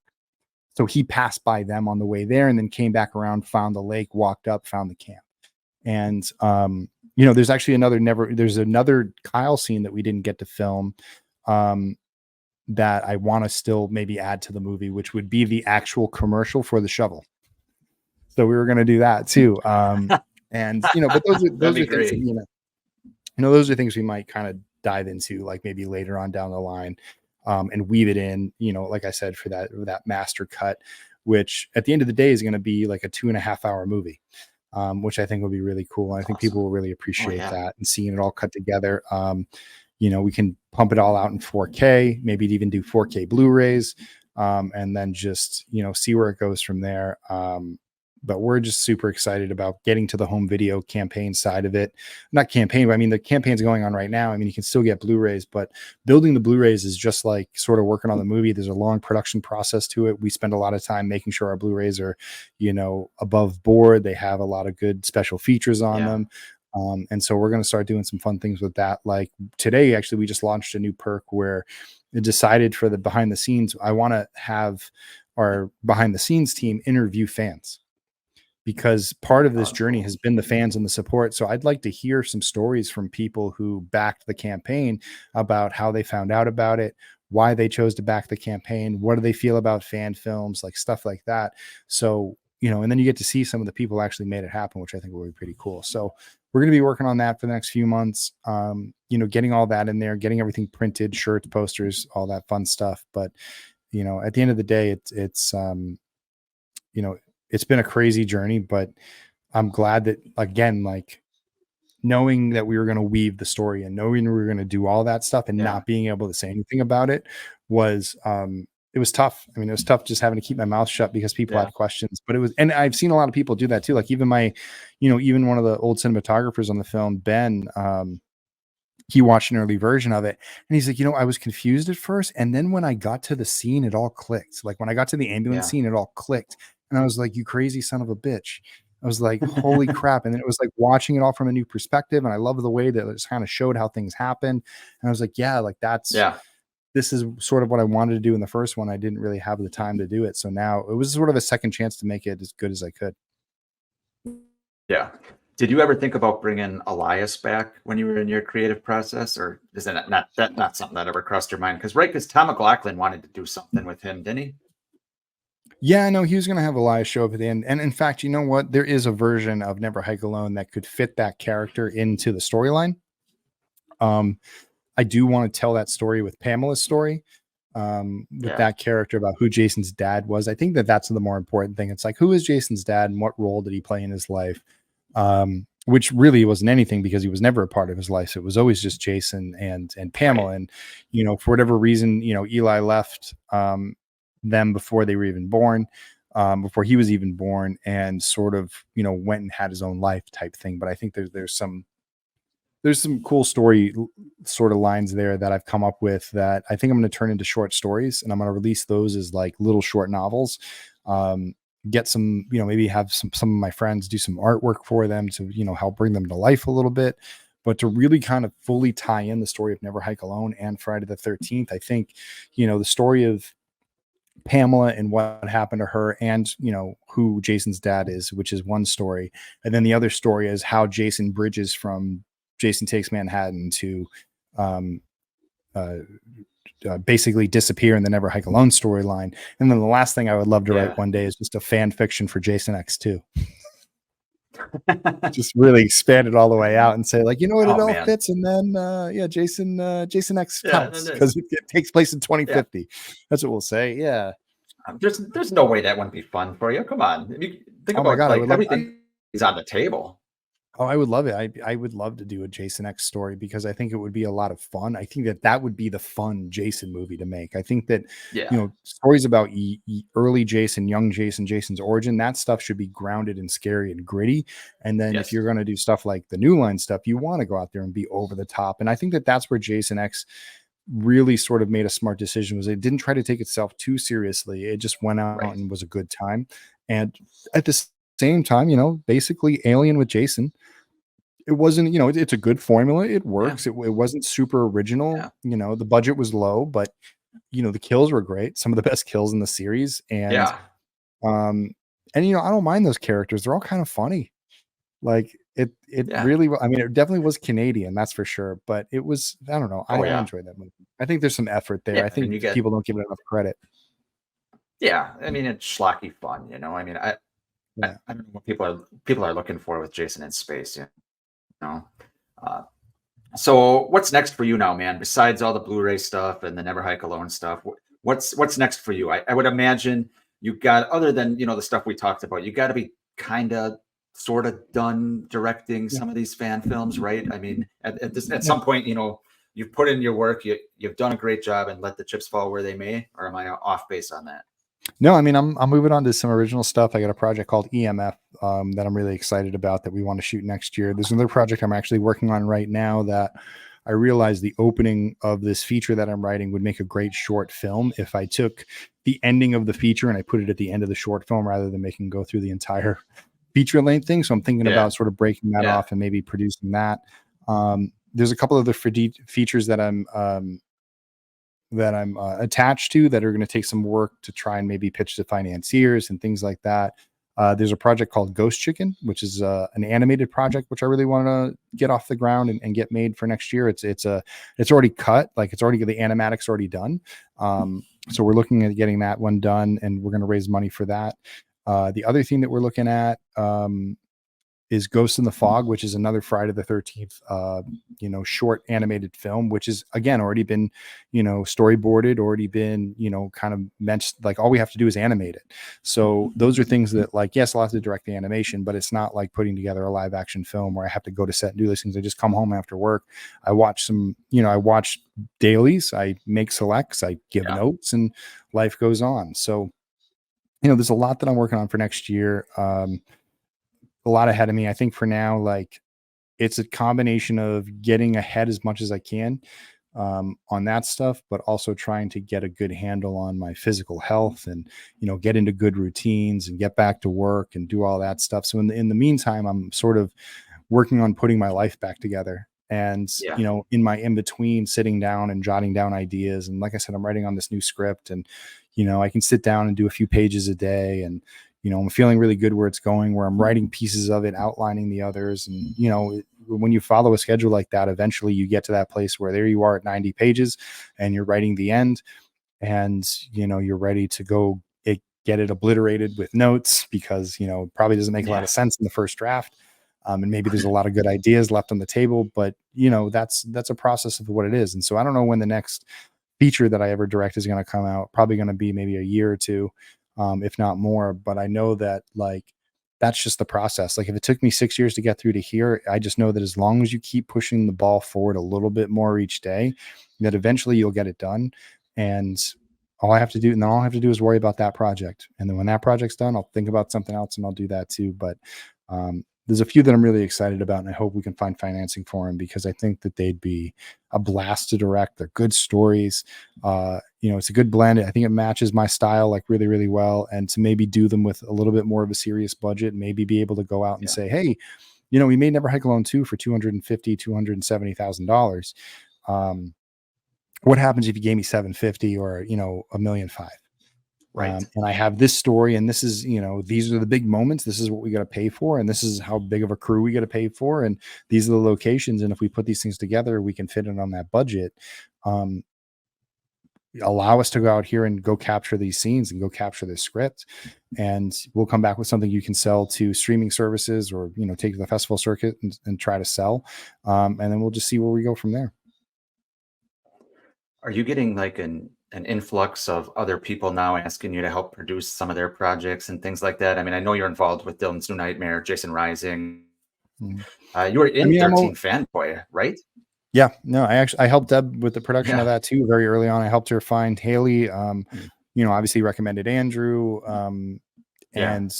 So he passed by them on the way there and then came back around, found the lake, walked up, found the camp. And, there's actually another Kyle scene that we didn't get to film, that I want to still maybe add to the movie, which would be the actual commercial for the shovel. So we were going to do that too. And, but those are things that, those are things we might kind of dive into, like maybe later on down the line, and weave it in, like I said, for that master cut, which at the end of the day is going to be like a 2.5 hour movie, which I think will be really cool. And I think people will really appreciate that and seeing it all cut together. We can pump it all out in 4K, maybe even do 4K Blu-rays, and then just, see where it goes from there. But we're just super excited about getting to the home video campaign side of it. Not campaign, but I mean, the campaign's going on right now. I mean, you can still get Blu-rays, but building the Blu-rays is just like sort of working on the movie. There's a long production process to it. We spend a lot of time making sure our Blu-rays are, above board. They have a lot of good special features on them. And so we're going to start doing some fun things with that. Like today, actually, we just launched a new perk where it decided for the behind the scenes, I want to have our behind the scenes team interview fans, because part of this journey has been the fans and the support. So I'd like to hear some stories from people who backed the campaign about how they found out about it, why they chose to back the campaign, what do they feel about fan films, like stuff like that. So, and then you get to see some of the people who actually made it happen, which I think will be pretty cool. So we're going to be working on that for the next few months, getting all that in there, getting everything printed, shirts, posters, all that fun stuff. But, at the end of the day, it's been a crazy journey, but I'm glad that, again, like knowing that we were going to weave the story and knowing we were going to do all that stuff and not being able to say anything about it was, it was tough. I mean, it was tough just having to keep my mouth shut because people had questions, but and I've seen a lot of people do that too. Like even even one of the old cinematographers on the film, Ben, he watched an early version of it and he's like, I was confused at first. And then when I got to the scene, it all clicked. Like when I got to the ambulance scene, it all clicked. And I was like, you crazy son of a bitch. I was like, holy crap. And then it was like watching it all from a new perspective. And I love the way that it just kind of showed how things happen. And I was like, this is sort of what I wanted to do in the first one. I didn't really have the time to do it. So now it was sort of a second chance to make it as good as I could. Yeah. Did you ever think about bringing Elias back when you were in your creative process, or is that not something that ever crossed your mind? Because Tom McLaughlin wanted to do something with him, didn't he? Yeah, no, he was going to have Elias show up at the end. And in fact, you know what? There is a version of Never Hike Alone that could fit that character into the storyline. I do want to tell that story with Pamela's story, with that character about who Jason's dad was. I think that's the more important thing. It's like, who is Jason's dad and what role did he play in his life? Which really wasn't anything because he was never a part of his life. So it was always just Jason and Pamela. And, for whatever reason, Eli left, them before they were even born, before he was even born, and sort of, went and had his own life type thing. But I think there's some there's some cool story sort of lines there that I've come up with that I think I'm going to turn into short stories, and I'm going to release those as like little short novels. Get some, maybe have some of my friends do some artwork for them to, help bring them to life a little bit, but to really kind of fully tie in the story of Never Hike Alone and Friday the 13th. I think, the story of Pamela and what happened to her, and who Jason's dad is, which is one story, and then the other story is how Jason bridges from Jason Takes Manhattan to um, basically disappear in the Never Hike Alone storyline. And then the last thing I would love to write one day is just a fan fiction for Jason X2. Just really expand it all the way out and say, like, it all fits. And then Jason X counts because it takes place in 2050. That's what we'll say. Yeah. There's no way that wouldn't be fun for you. Come on. Think about God, like everything is on the table. Oh, I would love it. I would love to do a Jason X story because I think it would be a lot of fun. I think that would be the fun Jason movie to make. I think that, stories about early Jason, young Jason, Jason's origin, that stuff should be grounded and scary and gritty. And then if you're going to do stuff like the New Line stuff, you want to go out there and be over the top. And I think that that's where Jason X really sort of made a smart decision, was it didn't try to take itself too seriously. It just went out and was a good time. And at the same time, basically Alien with Jason, it wasn't, it's a good formula. It works. It wasn't super original. The budget was low, but the kills were great. Some of the best kills in the series. And I don't mind those characters. They're all kind of funny. Like it really, I mean, it definitely was Canadian, that's for sure. But it was, I don't know. I enjoyed that movie. I think there's some effort there. I think people don't give it enough credit. Yeah. I mean, it's schlocky fun, I mean, I don't know what people are looking for with Jason in space, So what's next for you now, man? Besides all the Blu-ray stuff and the Never Hike Alone stuff, what's next for you? I would imagine you got, other than the stuff we talked about, you got to be kind of sort of done directing some of these fan films, right? I mean, at some point, you've put in your work, you've done a great job, and let the chips fall where they may. Or am I off base on that? No, I mean, I'm moving on to some original stuff. I got a project called EMF that I'm really excited about that we want to shoot next year. There's another project I'm actually working on right now that I realized the opening of this feature that I'm writing would make a great short film if I took the ending of the feature and I put it at the end of the short film rather than making go through the entire feature length thing. So I'm thinking about sort of breaking that off and maybe producing that. There's a couple other features that I'm attached to that are going to take some work to try and maybe pitch to financiers and things like that. There's a project called Ghost Chicken, which is an animated project, which I really want to get off the ground and get made for next year. It's already cut, like the animatic's already done. So we're looking at getting that one done, and we're going to raise money for that. The other thing that we're looking at is Ghost in the Fog, which is another Friday the 13th, short animated film, which is again already been, storyboarded, already been, kind of mentioned. Like all we have to do is animate it. So those are things that, like, yes, I'll have to direct the animation, but it's not like putting together a live action film where I have to go to set and do these things. I just come home after work. I watch I watch dailies, I make selects, I give notes, and life goes on. So, there's a lot that I'm working on for next year. A lot ahead of me. I think for now, like, it's a combination of getting ahead as much as I can on that stuff, but also trying to get a good handle on my physical health and, get into good routines and get back to work and do all that stuff. So in the meantime, I'm sort of working on putting my life back together. And, in my in-between, sitting down and jotting down ideas. And like I said, I'm writing on this new script, and, I can sit down and do a few pages a day. And, I'm feeling really good where it's going, where I'm writing pieces of it, outlining the others. And, when you follow a schedule like that, eventually you get to that place where there you are at 90 pages and you're writing the end, and, you're ready to go get it obliterated with notes because, it probably doesn't make a lot of sense in the first draft. And maybe there's a lot of good ideas left on the table, but that's a process of what it is. And so I don't know when the next feature that I ever direct is going to come out. Probably going to be maybe a year or two, if not more. But I know that, like, that's just the process. Like, if it took me 6 years to get through to here, I just know that as long as you keep pushing the ball forward a little bit more each day, that eventually you'll get it done. And all I have to do is worry about that project. And then when that project's done, I'll think about something else and I'll do that too. But there's a few that I'm really excited about, and I hope we can find financing for them, because I think that they'd be a blast to direct. They're good stories. It's a good blend. I think it matches my style like really, really well. And to maybe do them with a little bit more of a serious budget, maybe be able to go out and say, hey, we made Never Hike Alone 2 for $270,000. What happens if you gave me 750 or, $1.5 million? Right. And I have this story, and this is, these are the big moments. This is what we got to pay for. And this is how big of a crew we got to pay for. And these are the locations. And if we put these things together, we can fit it on that budget. Allow us to go out here and go capture these scenes and go capture this script. And we'll come back with something you can sell to streaming services, or, take to the festival circuit and try to sell. And then we'll just see where we go from there. Are you getting like an influx of other people now asking you to help produce some of their projects and things like that? I mean, I know you're involved with Dylan's New Nightmare, Jason Rising. You were in 13 Fanboy, right? Yeah, no, I helped Deb with the production of that too. Very early on, I helped her find Haley. Obviously recommended Andrew. And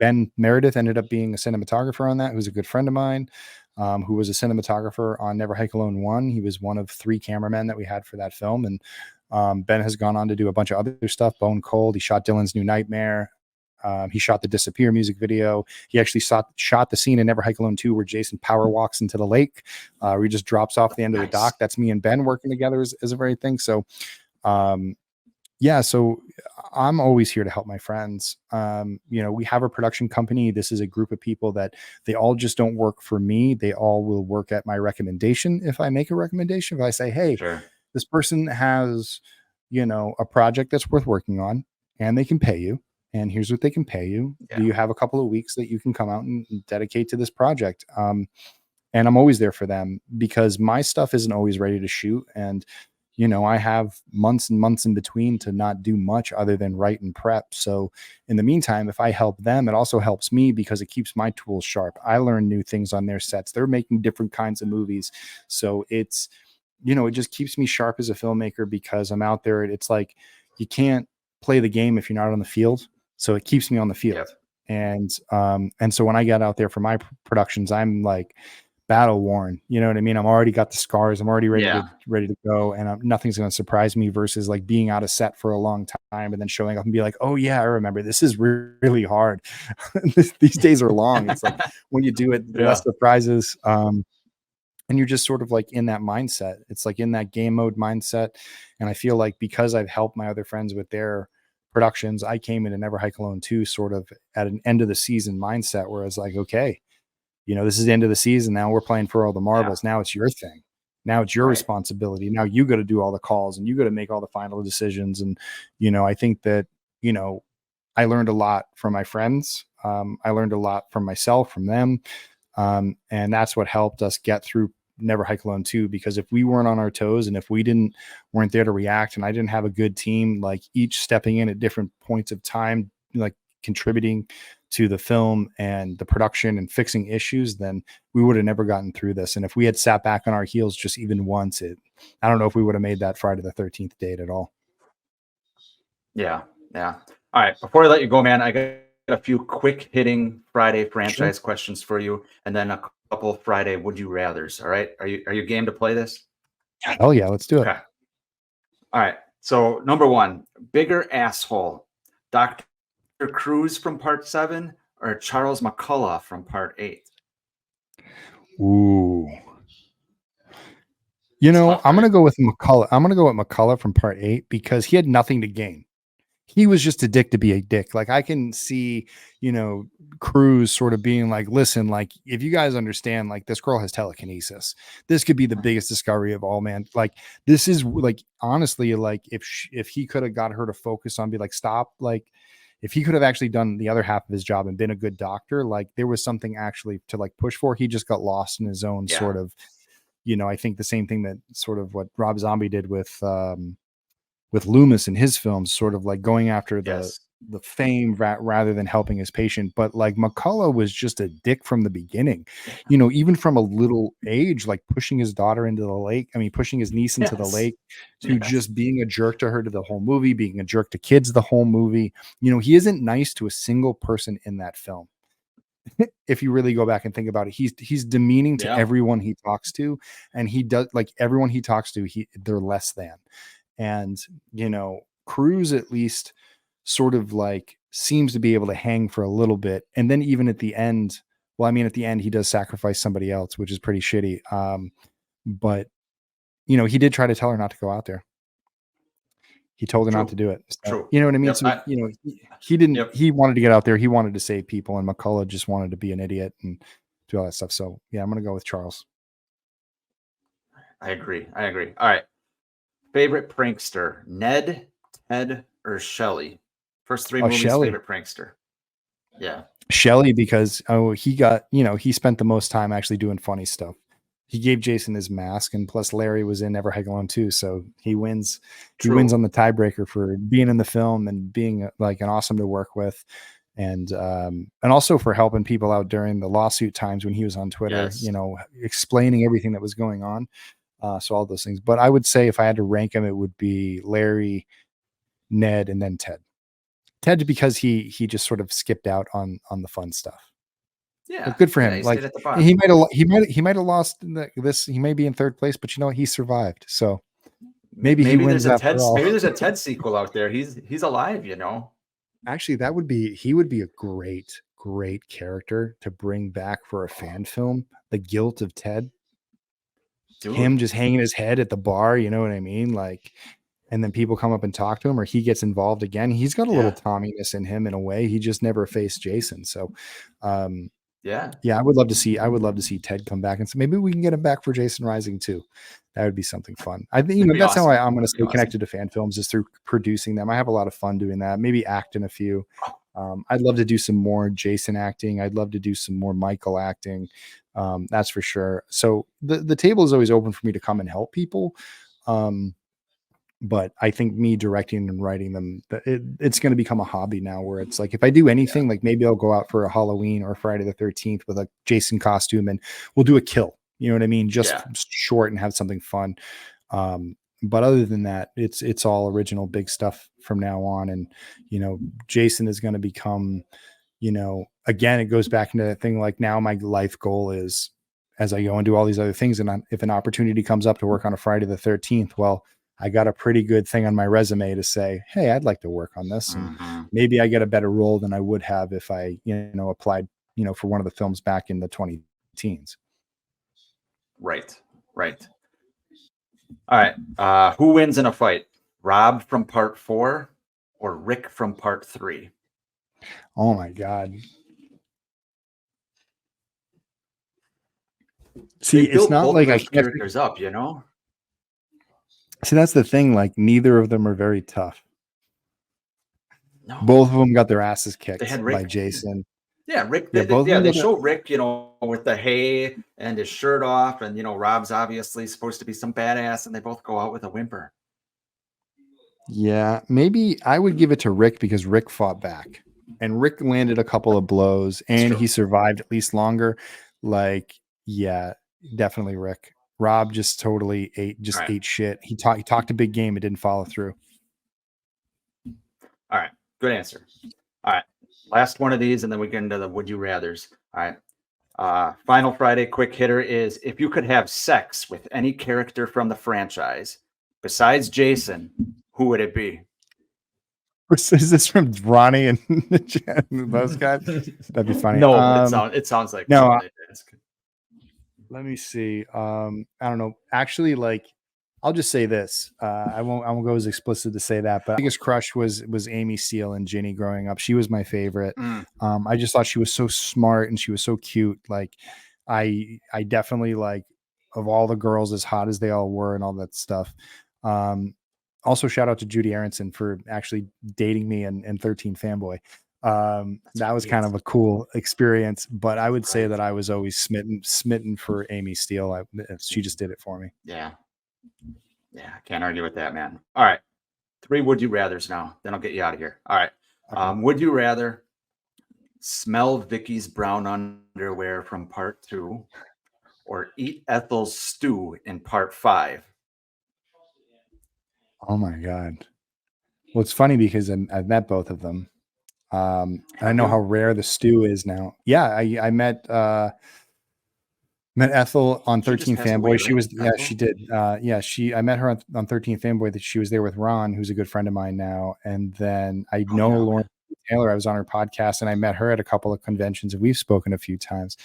Ben Meredith ended up being a cinematographer on that, who's a good friend of mine. Who was a cinematographer on Never Hike Alone 1. He was one of 3 cameramen that we had for that film. And Ben has gone on to do a bunch of other stuff. Bone Cold. He shot Dylan's New Nightmare. He shot the Disappear music video. He actually shot the scene in Never Hike Alone 2 where Jason power walks into the lake, where he just drops off the end of the dock. That's me and Ben working together as a very thing. So, so I'm always here to help my friends. We have a production company. This is a group of people that they all just don't work for me. They all will work at my recommendation. If I make a recommendation, if I say, hey, this person has, a project that's worth working on, and they can pay you, and here's what they can pay you. Do you have a couple of weeks that you can come out and dedicate to this project? And I'm always there for them, because my stuff isn't always ready to shoot. And I have months and months in between to not do much other than write and prep. So in the meantime, if I help them, it also helps me, because it keeps my tools sharp. I learn new things on their sets. They're making different kinds of movies. So it's, it just keeps me sharp as a filmmaker, because I'm out there. It's like, you can't play the game if you're not on the field. So it keeps me on the field. And so when I get out there for my productions, I'm like, battle worn, you know what I mean? I'm already got the scars. I'm already ready to go, and nothing's going to surprise me, versus like being out of set for a long time and then showing up and be like, oh yeah, I remember, this is really hard. These days are long. It's like when you do it, less surprises. And you're just sort of like in that mindset. It's like in that game mode mindset. And I feel like because I've helped my other friends with their productions, I came into Never Hike Alone 2 sort of at an end of the season mindset where I was like, okay, this is the end of the season. Now we're playing for all the marbles. Now it's your thing. Now it's your responsibility. Now you got to do all the calls and you got to make all the final decisions. And, I think that, I learned a lot from my friends. I learned a lot from myself, from them. And that's what helped us get through Never Hike Alone 2, because if we weren't on our toes and if we weren't there to react, and I didn't have a good team, like each stepping in at different points of time, like contributing to the film and the production and fixing issues, then we would have never gotten through this. And if we had sat back on our heels just even once, I don't know if we would have made that Friday the 13th date at all. Yeah. All right. Before I let you go, man, I got a few quick hitting Friday franchise questions for you, and then a couple of Friday would you rathers. All right. Are you game to play this? Hell yeah, let's do it. Okay. All right. So number 1, bigger asshole, Dr. Cruz from part 7 or Charles McCullough from part 8? Ooh. I'm going to go with McCullough. I'm going to go with McCullough from part 8, because he had nothing to gain. He was just a dick to be a dick. Like I can see, Cruz sort of being like, listen, like if you guys understand, like this girl has telekinesis. This could be the biggest discovery of all, man. Like this is like, honestly, like if he could have got her to focus on, be like, stop, like if he could have actually done the other half of his job and been a good doctor, like there was something actually to like push for. He just got lost in his own sort of, I think the same thing that sort of what Rob Zombie did with Loomis in his films, sort of like going after the fame rather than helping his patient. But like McCullough was just a dick from the beginning, even from a little age, like pushing his daughter into the lake. I mean, pushing his niece into the lake, to just being a jerk to her to the whole movie, being a jerk to kids the whole movie. He isn't nice to a single person in that film. if you really go back and think about it, he's demeaning to Yeah. everyone he talks to, and he does, like, everyone he talks to, they're less than. And Cruz at least sort of like seems to be able to hang for a little bit, and then even at the end, well, I mean, at the end he does sacrifice somebody else, which is pretty shitty. But he did try to tell her not to go out there. He told her not to do it. So, True. you know what I mean? Yep, So, he didn't, Yep. he wanted to get out there. He wanted to save people, and McCullough just wanted to be an idiot and do all that stuff. So yeah, I'm going to go with Charles. I agree. All right. Favorite prankster, Ned, Ted, or Shelley? First three movies, Shelley. favorite prankster. Yeah. Shelley, because he got, he spent the most time actually doing funny stuff. He gave Jason his mask, and plus Larry was in Never Hike Alone too, so he wins. He wins on the tiebreaker for being in the film and being like an awesome to work with, and also for helping people out during the lawsuit times when he was on Twitter, explaining everything that was going on. So all those things. But I would say if I had to rank him, it would be Larry, Ned, and then Ted. Ted, because he just sort of skipped out on the fun stuff. Yeah, but good for him. He like he might have lost this. He may be in third place, but he survived. So maybe he wins after all. Maybe there's a Ted sequel out there. He's alive. Actually, he would be a great character to bring back for a fan film. The Guilt of Ted. Dude. Him just hanging his head at the bar. You know what I mean? Like. And then people come up and talk to him, or he gets involved again. He's got a little Tomminess in him in a way. He just never faced Jason. So, I would love to see Ted come back, and so maybe we can get him back for Jason Rising too. That would be something fun. I think that's awesome. How I'm going to stay connected to fan films, is through producing them. I have a lot of fun doing that. Maybe act in a few. I'd love to do some more Jason acting. I'd love to do some more Michael acting. That's for sure. So the table is always open for me to come and help people. But I think me directing and writing them, it's going to become a hobby now, where it's like, if I do anything, like maybe I'll go out for a Halloween or Friday the 13th with a Jason costume, and we'll do a kill. You know what I mean? Just short and have something fun. But other than that, it's all original big stuff from now on. And, Jason is going to become, again, it goes back into that thing. Like, now my life goal is, as I go and do all these other things, and if an opportunity comes up to work on a Friday the 13th, well, I got a pretty good thing on my resume to say, hey, I'd like to work on this. And maybe I get a better role than I would have if I, applied, for one of the films back in the 2010s. Right. All right. Who wins in a fight? Rob from part 4 or Rick from part 3? Oh my God. See, it's not like I can't characters up, See, that's the thing. Like, neither of them are very tough. No. Both of them got their asses kicked by Jason. Yeah, Rick. They show Rick, with the hay and his shirt off, and Rob's obviously supposed to be some badass, and they both go out with a whimper. Yeah, maybe I would give it to Rick, because Rick fought back, and Rick landed a couple of blows, and he survived at least longer. Like, yeah, definitely Rick. Rob just totally ate shit. He talked a big game. It didn't follow through. All right. Good answer. All right. Last one of these, and then we get into the would you rathers. All right. Final Friday quick hitter is, if you could have sex with any character from the franchise besides Jason, who would it be? Is this from Ronnie and those guys? That'd be funny. No, it sounds like no. Let me see. I don't know. Actually, like, I'll just say this. I won't go as explicit to say that, but my biggest crush was Amy Steele and Ginny growing up. She was my favorite. I just thought she was so smart and she was so cute. Like, I definitely, like, of all the girls, as hot as they all were and all that stuff. Also, shout out to Judy Aronson for actually dating me and 13 Fanboy. That was kind of a cool experience, but I would say that I was always smitten for Amy Steele. She just did it for me. Yeah, I can't argue with that, man. All right, 3 would you rathers now, then I'll get you out of here. All right. Okay. Would you rather smell Vicky's brown underwear from part 2 or eat Ethel's stew in part 5? Oh my God. Well, it's funny because I've met both of them. And I know how rare the stew is now. Yeah, I met Ethel on She just 13 passed away, Fanboy. She right? was, yeah, Ethel? she did. I met her on 13 Fanboy. That she was there with Ron, who's a good friend of mine now. And then I Oh know yeah, okay. Lauren Taylor. I was on her podcast, and I met her at a couple of conventions, and we've spoken a few times.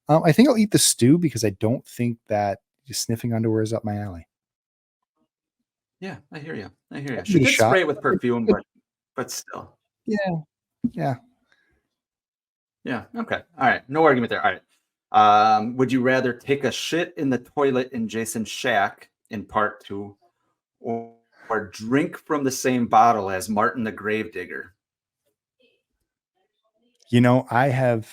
I think I'll eat the stew because I don't think that sniffing underwear is up my alley. Yeah, I hear you. I hear you. Give She it a did shot. spray it with perfume, but still. Yeah, yeah. Yeah. Okay. All right. No argument there. All right. Would you rather take a shit in the toilet in Jason's shack in part two, or drink from the same bottle as Martin the Gravedigger? You know, I'd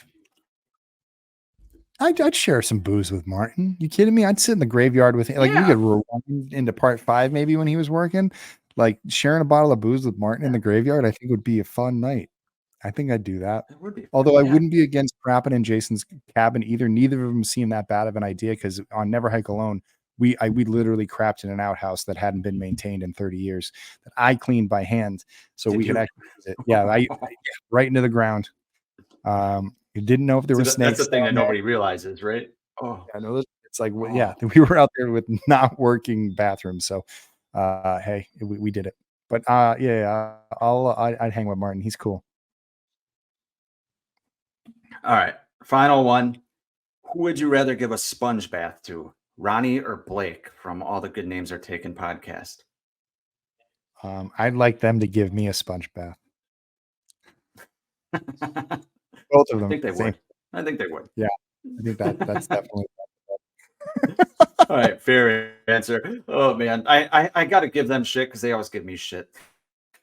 share some booze with Martin. You kidding me? I'd sit in the graveyard with him. Like we Yeah, could rewind into part 5 maybe when he was working. Like sharing a bottle of booze with Martin in yeah, the graveyard, I think would be a fun night. I think I'd do that. it would be. Although I Yeah, wouldn't be against crapping in Jason's cabin either. Neither of them seem that bad of an idea because on Never Hike Alone, we literally crapped in an outhouse that hadn't been maintained in 30 years that I cleaned by hand, so did we could you? actually use it. Yeah, right into the ground. You didn't know if there See, were that's the snakes thing down that there. nobody realizes, right? Oh, Yeah, no, it's like, yeah, oh. we were out there with not working bathrooms. So, hey, we did it. But yeah, I'd hang with Martin. He's cool. All right. Final one. Who would you rather give a sponge bath to, Ronnie or Blake from All the Good Names Are Taken podcast? I'd like them to give me a sponge bath. I Both of them. think they Same. would. I think they would. Yeah, I think that's definitely. All right, fair answer. Oh man, I got to give them shit because they always give me shit.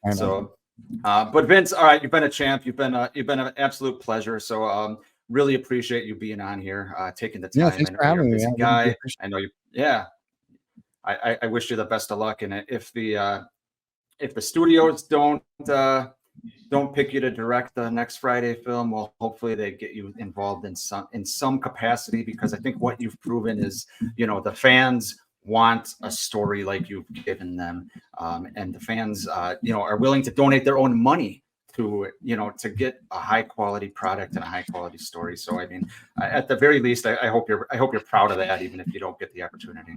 I know. So, but Vince, all right, you've been a champ. You've been an absolute pleasure. So, really appreciate you being on here, taking the Yeah, time. thanks I know for you're a having me. busy Man. I really do guy. appreciate I know you. Yeah, I wish you the best of luck. And if the studios don't pick you to direct the next Friday film, well, hopefully they get you involved in some capacity, because I think what you've proven is, the fans want a story like you've given them, and the fans, are willing to donate their own money to get a high quality product and a high quality story. So, I mean, at the very least, I hope you're proud of that, even if you don't get the opportunity.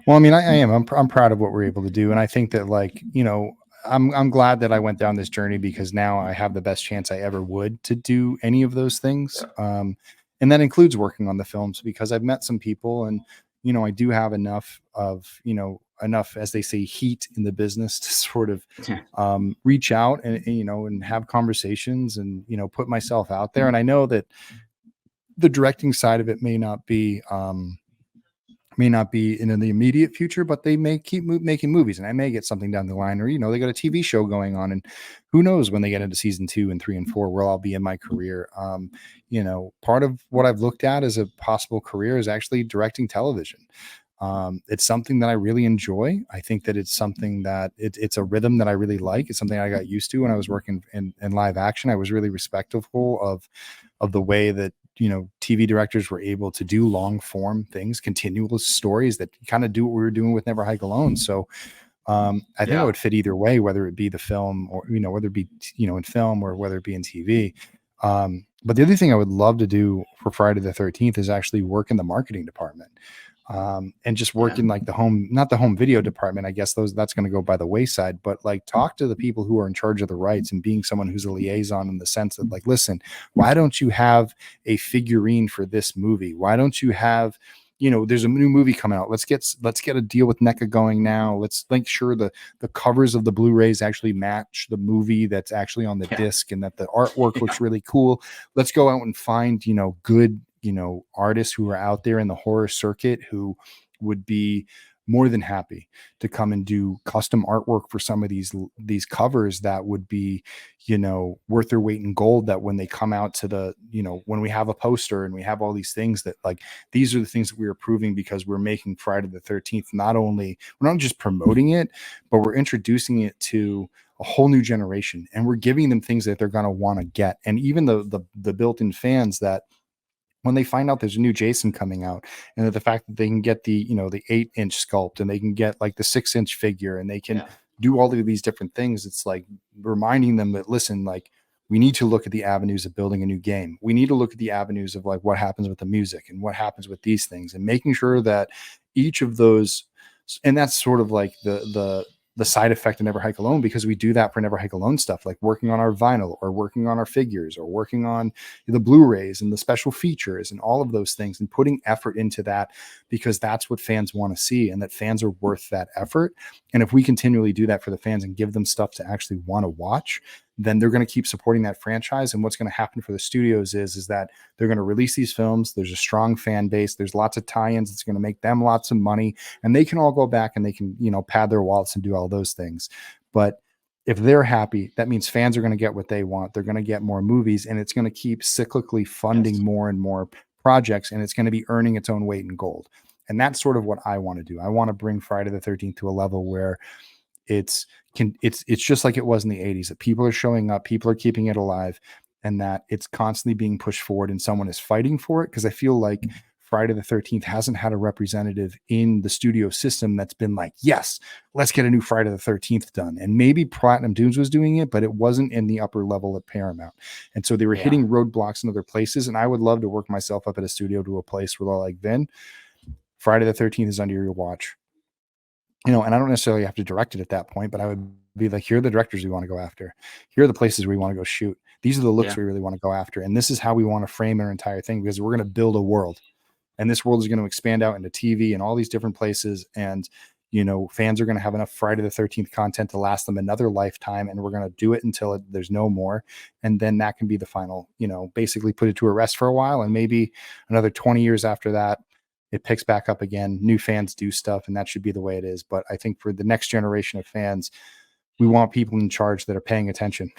Well, I mean, I am. I'm proud of what we're able to do, and I think that, like, I'm glad that I went down this journey because now I have the best chance I ever would to do any of those things. And that includes working on the films because I've met some people, and I do have enough, as they say, heat in the business to sort of reach out and have conversations and put myself out there. And I know that the directing side of it may not be in the immediate future, but they may keep making movies, and I may get something down the line, or they got a TV show going on, and who knows when they get into season 2 and 3 and 4 where I'll be in my career. Part of what I've looked at as a possible career is actually directing television. It's something that I really enjoy. I think that it's something that it's a rhythm that I really like. It's something I got used to when I was working in live action. I was really respectful of the way that TV directors were able to do long form things, continuous stories that kind of do what we were doing with Never Hike Alone. So I think I would fit either way, whether it be the film or whether it be in film or whether it be in TV. But the other thing I would love to do for Friday the 13th is actually work in the marketing department. And just work in like not the home video department. I guess that's going to go by the wayside, but like talk to the people who are in charge of the rights and being someone who's a liaison in the sense that, like, listen, why don't you have a figurine for this movie? Why don't you have, there's a new movie coming out. Let's get a deal with NECA going now. Let's make sure the covers of the Blu-rays actually match the movie that's actually on the disc and that the artwork looks really cool. Let's go out and find, good, artists who are out there in the horror circuit who would be more than happy to come and do custom artwork for some of these covers that would be, worth their weight in gold, that when they come out to the, when we have a poster and we have all these things that, like, these are the things that we are proving because we're making Friday the 13th. We're not just promoting it, but we're introducing it to a whole new generation, and we're giving them things that they're going to want to get. And even the built-in fans that, when they find out there's a new Jason coming out, and that the fact that they can get the 8-inch sculpt, and they can get like the 6-inch figure, and they can do all of these different things. It's like reminding them that, listen, like, we need to look at the avenues of building a new game. We need to look at the avenues of like what happens with the music and what happens with these things, and making sure that each of those, and that's sort of like the side effect of Never Hike Alone, because we do that for Never Hike Alone stuff, like working on our vinyl or working on our figures or working on the Blu-rays and the special features and all of those things, and putting effort into that, because that's what fans want to see, and that fans are worth that effort. And if we continually do that for the fans and give them stuff to actually want to watch, then they're going to keep supporting that franchise. And what's going to happen for the studios is that they're going to release these films. There's a strong fan base. There's lots of tie-ins. It's going to make them lots of money, and they can all go back and they can, pad their wallets and do all those things. But if they're happy, that means fans are going to get what they want. They're going to get more movies, and it's going to keep cyclically funding more and more projects, and it's going to be earning its own weight in gold. And that's sort of what I want to do. I want to bring Friday the 13th to a level where it's just like it was in the 80s, that people are showing up, people are keeping it alive, and that it's constantly being pushed forward and someone is fighting for it. Because I feel like Friday the 13th hasn't had a representative in the studio system that's been like, yes, let's get a new Friday the 13th done. And maybe Platinum Dunes was doing it, but it wasn't in the upper level at Paramount. And so they were hitting roadblocks in other places. And I would love to work myself up at a studio to a place where they're like, Vin, Friday the 13th is under your watch. And I don't necessarily have to direct it at that point, but I would be like, here are the directors we want to go after. Here are the places we want to go shoot. These are the looks we really want to go after. And this is how we want to frame our entire thing, because we're going to build a world, and this world is going to expand out into TV and all these different places. And, fans are going to have enough Friday the 13th content to last them another lifetime. And we're going to do it until there's no more. And then that can be the final, basically put it to a rest for a while. And maybe another 20 years after that, it picks back up again. New fans do stuff, and that should be the way it is. But I think for the next generation of fans, we want people in charge that are paying attention.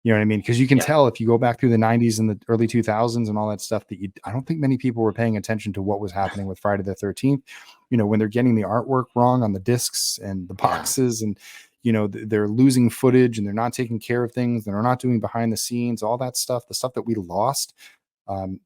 You know what I mean? Because you can tell if you go back through the 90s and the early 2000s and all that stuff, that I don't think many people were paying attention to what was happening with Friday the 13th. When they're getting the artwork wrong on the discs and the boxes, and they're losing footage, and they're not taking care of things, and they're not doing behind the scenes, all that stuff, the stuff that we lost.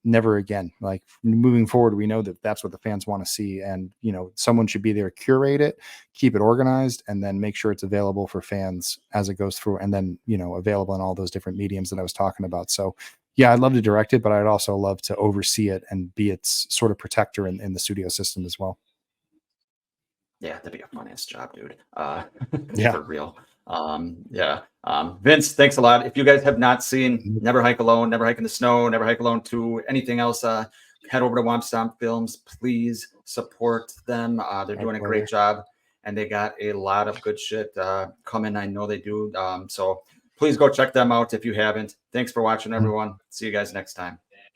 Never again. Like, moving forward, we know that that's what the fans want to see, and someone should be there, curate it, keep it organized, and then make sure it's available for fans as it goes through, and then available in all those different mediums that I was talking about. So yeah, I'd love to direct it, but I'd also love to oversee it and be its sort of protector in the studio system as well. Yeah, that'd be a fun-ass job, dude. Yeah. For real. Vince, thanks a lot. If you guys have not seen Never Hike Alone, Never Hike in the Snow, Never Hike Alone 2, anything else, head over to Womp Stomp Films. Please support them. They're doing a great job, and they got a lot of good shit coming. I know they do. So please go check them out if you haven't. Thanks for watching, everyone. See you guys next time.